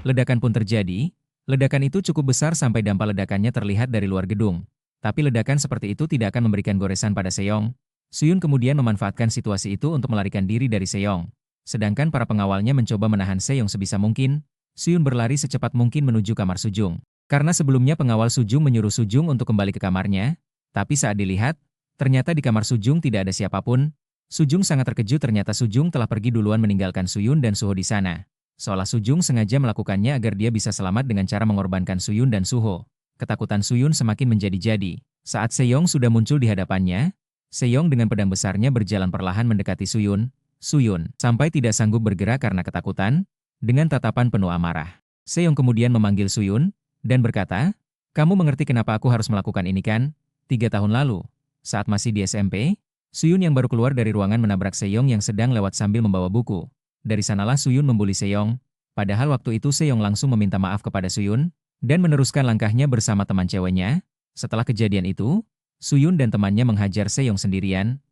Ledakan pun terjadi. Ledakan itu cukup besar sampai dampak ledakannya terlihat dari luar gedung. Tapi ledakan seperti itu tidak akan memberikan goresan pada Sejong. Suyun kemudian memanfaatkan situasi itu untuk melarikan diri dari Sejong. Sedangkan para pengawalnya mencoba menahan Sejong sebisa mungkin. Suyun berlari secepat mungkin menuju kamar Sujung. Karena sebelumnya pengawal Sujung menyuruh Sujung untuk kembali ke kamarnya. Tapi saat dilihat, ternyata di kamar Sujung tidak ada siapapun. Sujung sangat terkejut, ternyata Sujung telah pergi duluan meninggalkan Suyun dan Suho di sana. Seolah Sujung sengaja melakukannya agar dia bisa selamat dengan cara mengorbankan Suyun dan Suho. Ketakutan Suyun semakin menjadi-jadi. Saat Sejong sudah muncul di hadapannya, Sejong dengan pedang besarnya berjalan perlahan mendekati Suyun. Suyun sampai tidak sanggup bergerak karena ketakutan. Dengan tatapan penuh amarah, Sejong kemudian memanggil Suyun dan berkata, "Kamu mengerti kenapa aku harus melakukan ini kan? 3 tahun lalu, saat masih di SMP, Suyun yang baru keluar dari ruangan menabrak Sejong yang sedang lewat sambil membawa buku. Dari sanalah Suyun membuli Sejong. Padahal waktu itu Sejong langsung meminta maaf kepada Suyun dan meneruskan langkahnya bersama teman ceweknya. Setelah kejadian itu, Suyun dan temannya menghajar Sejong sendirian.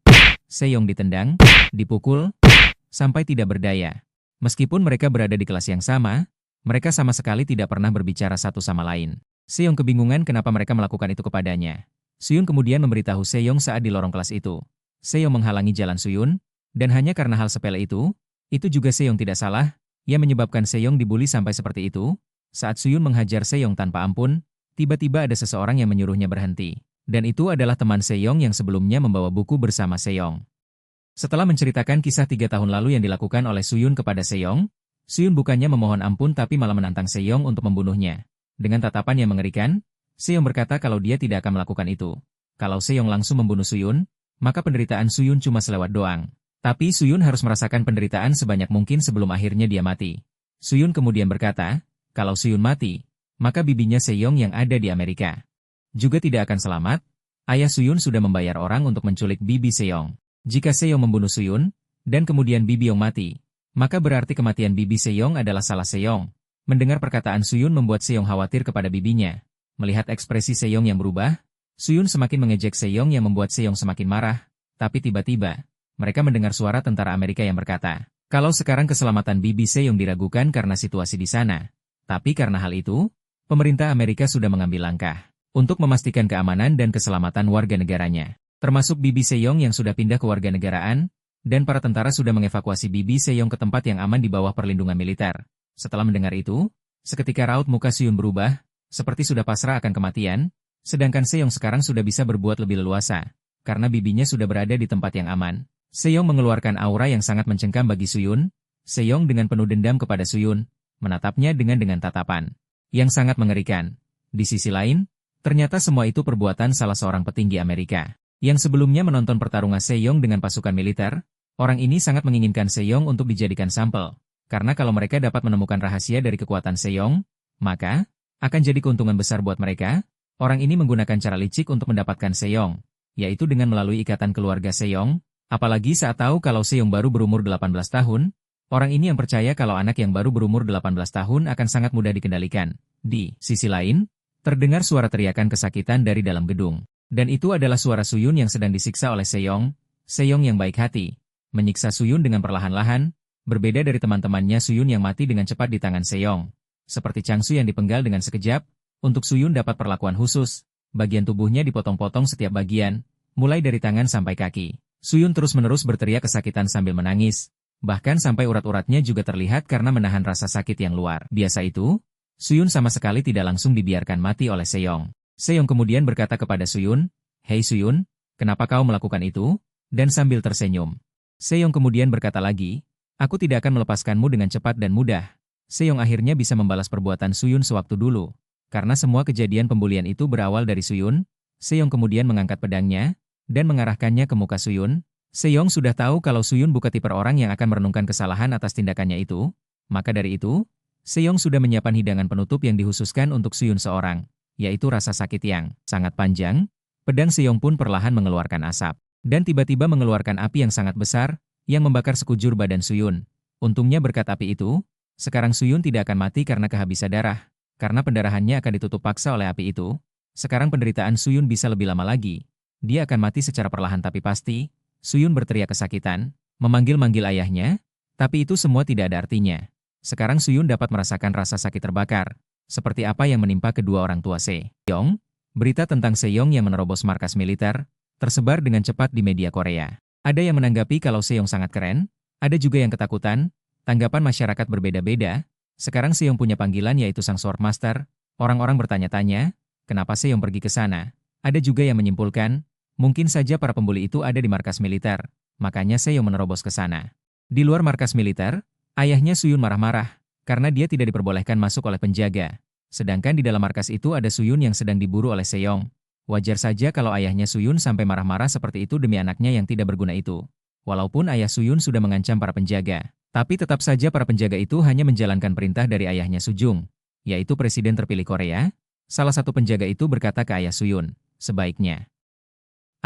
Sejong ditendang, dipukul, sampai tidak berdaya. Meskipun mereka berada di kelas yang sama, mereka sama sekali tidak pernah berbicara satu sama lain. Sejong kebingungan kenapa mereka melakukan itu kepadanya. Suyun kemudian memberitahu Sejong saat di lorong kelas itu. Sejong menghalangi jalan Suyun, dan hanya karena hal sepele itu juga Sejong tidak salah, yang menyebabkan Sejong dibuli sampai seperti itu. Saat Suyun menghajar Sejong tanpa ampun, tiba-tiba ada seseorang yang menyuruhnya berhenti. Dan itu adalah teman Sejong yang sebelumnya membawa buku bersama Sejong. Setelah menceritakan kisah 3 tahun lalu yang dilakukan oleh Suyun kepada Sejong, Suyun bukannya memohon ampun tapi malah menantang Sejong untuk membunuhnya. Dengan tatapan yang mengerikan, Sejong berkata kalau dia tidak akan melakukan itu. Kalau Sejong langsung membunuh Suyun, maka penderitaan Suyun cuma selewat doang. Tapi Suyun harus merasakan penderitaan sebanyak mungkin sebelum akhirnya dia mati. Suyun kemudian berkata, kalau Suyun mati, maka bibinya Sejong yang ada di Amerika juga tidak akan selamat. Ayah Suyun sudah membayar orang untuk menculik bibi Sejong. Jika Sejong membunuh Suyun, dan kemudian bibi Yong mati, maka berarti kematian bibi Sejong adalah salah Sejong. Mendengar perkataan Suyun membuat Sejong khawatir kepada bibinya. Melihat ekspresi Sejong yang berubah, Suyun semakin mengejek Sejong yang membuat Sejong semakin marah. Tapi tiba-tiba, mereka mendengar suara tentara Amerika yang berkata, Kalau sekarang keselamatan Bibi Sejong diragukan karena situasi di sana. Tapi karena hal itu, pemerintah Amerika sudah mengambil langkah untuk memastikan keamanan dan keselamatan warga negaranya. Termasuk Bibi Sejong yang sudah pindah ke warga negaraan, dan para tentara sudah mengevakuasi Bibi Sejong ke tempat yang aman di bawah perlindungan militer. Setelah mendengar itu, seketika raut muka Suyun berubah, seperti sudah pasrah akan kematian, sedangkan Sejong sekarang sudah bisa berbuat lebih leluasa, karena bibinya sudah berada di tempat yang aman. Sejong mengeluarkan aura yang sangat mencengkam bagi Suyun. Sejong dengan penuh dendam kepada Suyun, menatapnya dengan tatapan yang sangat mengerikan. Di sisi lain, ternyata semua itu perbuatan salah seorang petinggi Amerika, yang sebelumnya menonton pertarungan Sejong dengan pasukan militer. Orang ini sangat menginginkan Sejong untuk dijadikan sampel, karena kalau mereka dapat menemukan rahasia dari kekuatan Sejong, maka akan jadi keuntungan besar buat mereka. Orang ini menggunakan cara licik untuk mendapatkan Sejong, yaitu dengan melalui ikatan keluarga Sejong, apalagi saat tahu kalau Sejong baru berumur 18 tahun, orang ini yang percaya kalau anak yang baru berumur 18 tahun akan sangat mudah dikendalikan. Di sisi lain, terdengar suara teriakan kesakitan dari dalam gedung. Dan itu adalah suara Suyun yang sedang disiksa oleh Sejong. Sejong yang baik hati menyiksa Suyun dengan perlahan-lahan, berbeda dari teman-temannya Suyun yang mati dengan cepat di tangan Sejong. Seperti Changsu yang dipenggal dengan sekejap, untuk Suyun dapat perlakuan khusus. Bagian tubuhnya dipotong-potong setiap bagian, mulai dari tangan sampai kaki. Suyun terus-menerus berteriak kesakitan sambil menangis. Bahkan sampai urat-uratnya juga terlihat karena menahan rasa sakit yang luar biasa itu. Suyun sama sekali tidak langsung dibiarkan mati oleh Sejong. Sejong kemudian berkata kepada Suyun, "Hei Suyun, kenapa kau melakukan itu?" Dan sambil tersenyum, Sejong kemudian berkata lagi, "Aku tidak akan melepaskanmu dengan cepat dan mudah." Sejong akhirnya bisa membalas perbuatan Suyun sewaktu dulu. Karena semua kejadian pembulian itu berawal dari Suyun, Sejong kemudian mengangkat pedangnya dan mengarahkannya ke muka Suyun. Sejong sudah tahu kalau Suyun bukan tipe orang yang akan merenungkan kesalahan atas tindakannya itu. Maka dari itu, Sejong sudah menyiapkan hidangan penutup yang dikhususkan untuk Suyun seorang, yaitu rasa sakit yang sangat panjang. Pedang Sejong pun perlahan mengeluarkan asap, dan tiba-tiba mengeluarkan api yang sangat besar, yang membakar sekujur badan Suyun. Untungnya berkat api itu, sekarang Suyun tidak akan mati karena kehabisan darah, karena pendarahannya akan ditutup paksa oleh api itu. Sekarang penderitaan Suyun bisa lebih lama lagi. Dia akan mati secara perlahan tapi pasti. Suyun berteriak kesakitan, memanggil-manggil ayahnya, tapi itu semua tidak ada artinya. Sekarang Suyun dapat merasakan rasa sakit terbakar, seperti apa yang menimpa kedua orang tua Sejong. Berita tentang Sejong yang menerobos markas militer, tersebar dengan cepat di media Korea. Ada yang menanggapi kalau Sejong sangat keren, ada juga yang ketakutan. Tanggapan masyarakat berbeda-beda. Sekarang Sejong punya panggilan yaitu Sang Swordmaster. Orang-orang bertanya-tanya, kenapa Sejong pergi ke sana? Ada juga yang menyimpulkan, mungkin saja para pembuli itu ada di markas militer, makanya Sejong menerobos ke sana. Di luar markas militer, ayahnya Suyun marah-marah, karena dia tidak diperbolehkan masuk oleh penjaga. Sedangkan di dalam markas itu ada Suyun yang sedang diburu oleh Sejong. Wajar saja kalau ayahnya Suyun sampai marah-marah seperti itu demi anaknya yang tidak berguna itu. Walaupun ayah Suyun sudah mengancam para penjaga, tapi tetap saja para penjaga itu hanya menjalankan perintah dari ayahnya Sujung, yaitu Presiden terpilih Korea. Salah satu penjaga itu berkata ke ayah Suyun, sebaiknya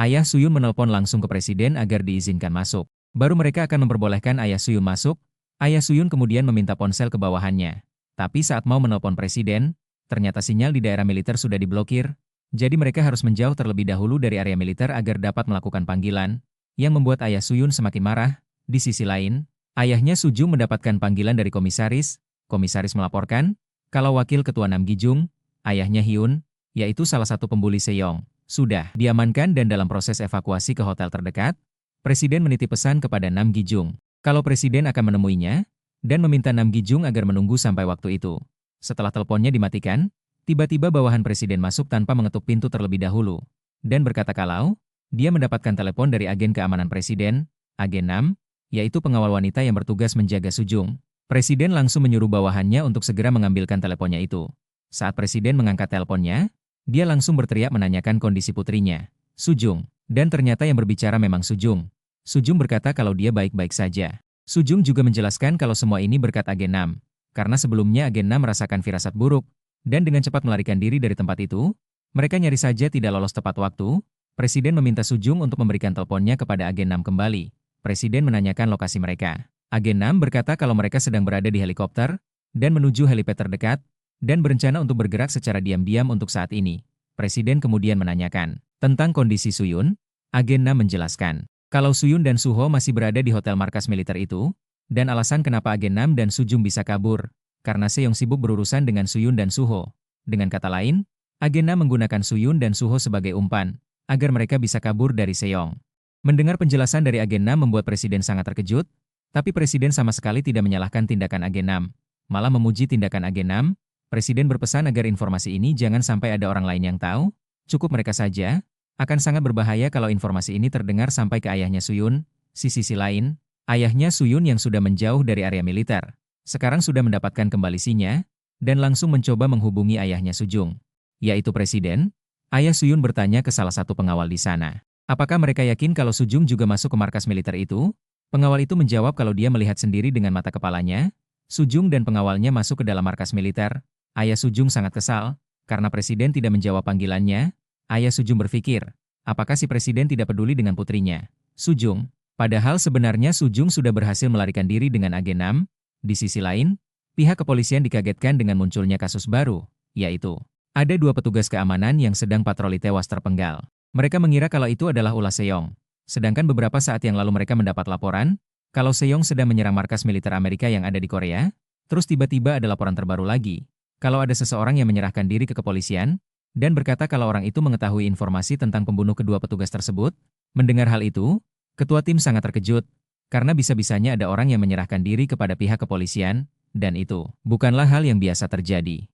ayah Suyun menelpon langsung ke presiden agar diizinkan masuk. Baru mereka akan memperbolehkan ayah Suyun masuk. Ayah Suyun kemudian meminta ponsel ke bawahannya. Tapi saat mau menelpon presiden, ternyata sinyal di daerah militer sudah diblokir. Jadi mereka harus menjauh terlebih dahulu dari area militer agar dapat melakukan panggilan, yang membuat ayah Suyun semakin marah. Di sisi lain, ayahnya Sujung mendapatkan panggilan dari komisaris. Komisaris melaporkan, kalau wakil ketua Nam Gi-jung, ayahnya Hyun, yaitu salah satu pembuli Sejong, sudah diamankan dan dalam proses evakuasi ke hotel terdekat. Presiden menitip pesan kepada Nam Gi-jung, kalau presiden akan menemuinya, dan meminta Nam Gi-jung agar menunggu sampai waktu itu. Setelah teleponnya dimatikan, tiba-tiba bawahan presiden masuk tanpa mengetuk pintu terlebih dahulu, dan berkata kalau dia mendapatkan telepon dari agen keamanan presiden, agen Nam, yaitu pengawal wanita yang bertugas menjaga Sujung. Presiden langsung menyuruh bawahannya untuk segera mengambilkan teleponnya itu. Saat presiden mengangkat teleponnya, dia langsung berteriak menanyakan kondisi putrinya, Sujung, dan ternyata yang berbicara memang Sujung. Sujung berkata kalau dia baik-baik saja. Sujung juga menjelaskan kalau semua ini berkat agen Nam, karena sebelumnya agen Nam merasakan firasat buruk, dan dengan cepat melarikan diri dari tempat itu. Mereka nyaris saja tidak lolos tepat waktu. Presiden meminta Sujung untuk memberikan teleponnya kepada agen Nam kembali. Presiden menanyakan lokasi mereka. Agen Nam berkata kalau mereka sedang berada di helikopter, dan menuju helipad terdekat, dan berencana untuk bergerak secara diam-diam untuk saat ini. Presiden kemudian menanyakan tentang kondisi Suyun. Agen Nam menjelaskan kalau Suyun dan Suho masih berada di hotel markas militer itu, Dan alasan kenapa agen Nam dan Sujung bisa kabur, karena Seong sibuk berurusan dengan Suyun dan Suho. Dengan kata lain, agen Nam menggunakan Suyun dan Suho sebagai umpan, agar mereka bisa kabur dari Seong. Mendengar penjelasan dari agen Nam membuat Presiden sangat terkejut, tapi Presiden sama sekali tidak menyalahkan tindakan agen Nam, malah memuji tindakan agen Nam. Presiden berpesan agar informasi ini jangan sampai ada orang lain yang tahu, cukup mereka saja. Akan sangat berbahaya kalau informasi ini terdengar sampai ke ayahnya Suyun. Sisi lain, ayahnya Suyun yang sudah menjauh dari area militer, sekarang sudah mendapatkan kembalinya, dan langsung mencoba menghubungi ayahnya Sujung, yaitu Presiden. Ayah Suyun bertanya ke salah satu pengawal di sana. Apakah mereka yakin kalau Sujung juga masuk ke markas militer itu? Pengawal itu menjawab kalau dia melihat sendiri dengan mata kepalanya. Sujung dan pengawalnya masuk ke dalam markas militer. Ayah Sujung sangat kesal, karena Presiden tidak menjawab panggilannya. Ayah Sujung berpikir, apakah si Presiden tidak peduli dengan putrinya, Sujung? Padahal sebenarnya Sujung sudah berhasil melarikan diri dengan agen Nam. Di sisi lain, pihak kepolisian dikagetkan dengan munculnya kasus baru, yaitu ada 2 petugas keamanan yang sedang patroli tewas terpenggal. Mereka mengira kalau itu adalah ulah Seong. Sedangkan beberapa saat yang lalu mereka mendapat laporan, kalau Seong sedang menyerang markas militer Amerika yang ada di Korea. Terus tiba-tiba ada laporan terbaru lagi, kalau ada seseorang yang menyerahkan diri ke kepolisian, dan berkata kalau orang itu mengetahui informasi tentang pembunuh kedua petugas tersebut. Mendengar hal itu, ketua tim sangat terkejut, karena bisa-bisanya ada orang yang menyerahkan diri kepada pihak kepolisian, dan itu bukanlah hal yang biasa terjadi.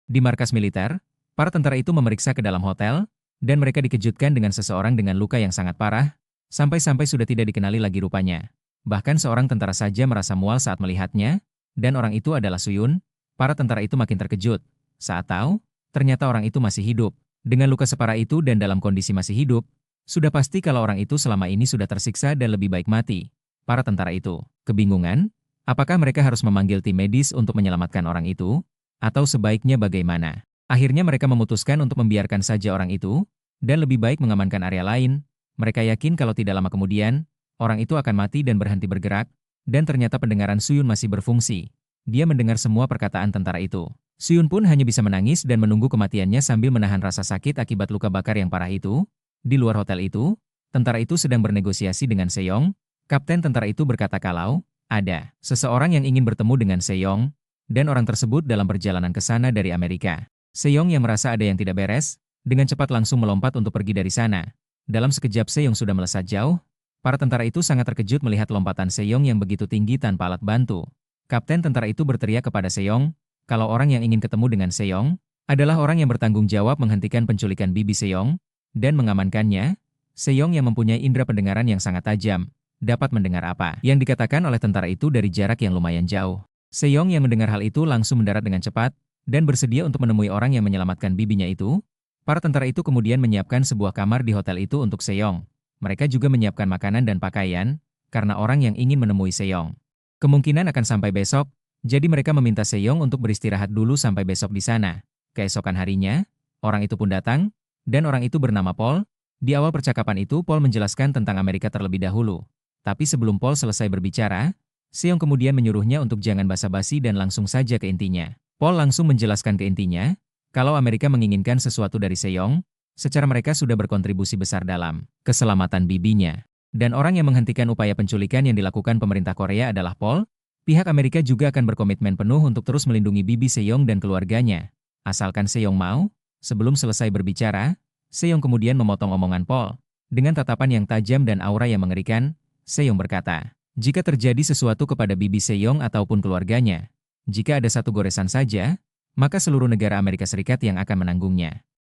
Di markas militer, para tentara itu memeriksa ke dalam hotel, dan mereka dikejutkan dengan seseorang dengan luka yang sangat parah, sampai-sampai sudah tidak dikenali lagi rupanya. Bahkan seorang tentara saja merasa mual saat melihatnya, dan orang itu adalah Suyun. Para tentara itu makin terkejut saat tahu, ternyata orang itu masih hidup. Dengan luka separah itu dan dalam kondisi masih hidup, sudah pasti kalau orang itu selama ini sudah tersiksa dan lebih baik mati. Para tentara itu kebingungan, apakah mereka harus memanggil tim medis untuk menyelamatkan orang itu, atau sebaiknya bagaimana? Akhirnya mereka memutuskan untuk membiarkan saja orang itu, dan lebih baik mengamankan area lain. Mereka yakin kalau tidak lama kemudian, orang itu akan mati dan berhenti bergerak, dan ternyata pendengaran Suyun masih berfungsi. Dia mendengar semua perkataan tentara itu. Suyun pun hanya bisa menangis dan menunggu kematiannya sambil menahan rasa sakit akibat luka bakar yang parah itu. Di luar hotel itu, tentara itu sedang bernegosiasi dengan Seong. Kapten tentara itu berkata kalau ada seseorang yang ingin bertemu dengan Seong, dan orang tersebut dalam perjalanan ke sana dari Amerika. Seong yang merasa ada yang tidak beres, dengan cepat langsung melompat untuk pergi dari sana. Dalam sekejap Seong sudah melesat jauh. Para tentara itu sangat terkejut melihat lompatan Seong yang begitu tinggi tanpa alat bantu. Kapten tentara itu berteriak kepada Seong, kalau orang yang ingin ketemu dengan Seong, adalah orang yang bertanggung jawab menghentikan penculikan bibi Seong, dan mengamankannya. Seong yang mempunyai indera pendengaran yang sangat tajam, dapat mendengar apa yang dikatakan oleh tentara itu dari jarak yang lumayan jauh. Seong yang mendengar hal itu langsung mendarat dengan cepat, dan bersedia untuk menemui orang yang menyelamatkan bibinya itu. Para tentara itu kemudian menyiapkan sebuah kamar di hotel itu untuk Seong. Mereka juga menyiapkan makanan dan pakaian, karena orang yang ingin menemui Seong kemungkinan akan sampai besok, jadi mereka meminta Seong untuk beristirahat dulu sampai besok di sana. Keesokan harinya, orang itu pun datang, dan orang itu bernama Paul. Di awal percakapan itu Paul menjelaskan tentang Amerika terlebih dahulu. Tapi sebelum Paul selesai berbicara, Seong kemudian menyuruhnya untuk jangan basa-basi dan langsung saja ke intinya. Paul langsung menjelaskan ke intinya, kalau Amerika menginginkan sesuatu dari Seong, secara mereka sudah berkontribusi besar dalam keselamatan bibinya. Dan orang yang menghentikan upaya penculikan yang dilakukan pemerintah Korea adalah Paul. Pihak Amerika juga akan berkomitmen penuh untuk terus melindungi bibi Seong dan keluarganya. Asalkan Seong mau. Sebelum selesai berbicara, Seong kemudian memotong omongan Paul. Dengan tatapan yang tajam dan aura yang mengerikan, Seong berkata, jika terjadi sesuatu kepada bibi Seong ataupun keluarganya, jika ada satu goresan saja, maka seluruh negara Amerika Serikat yang akan menanggungnya.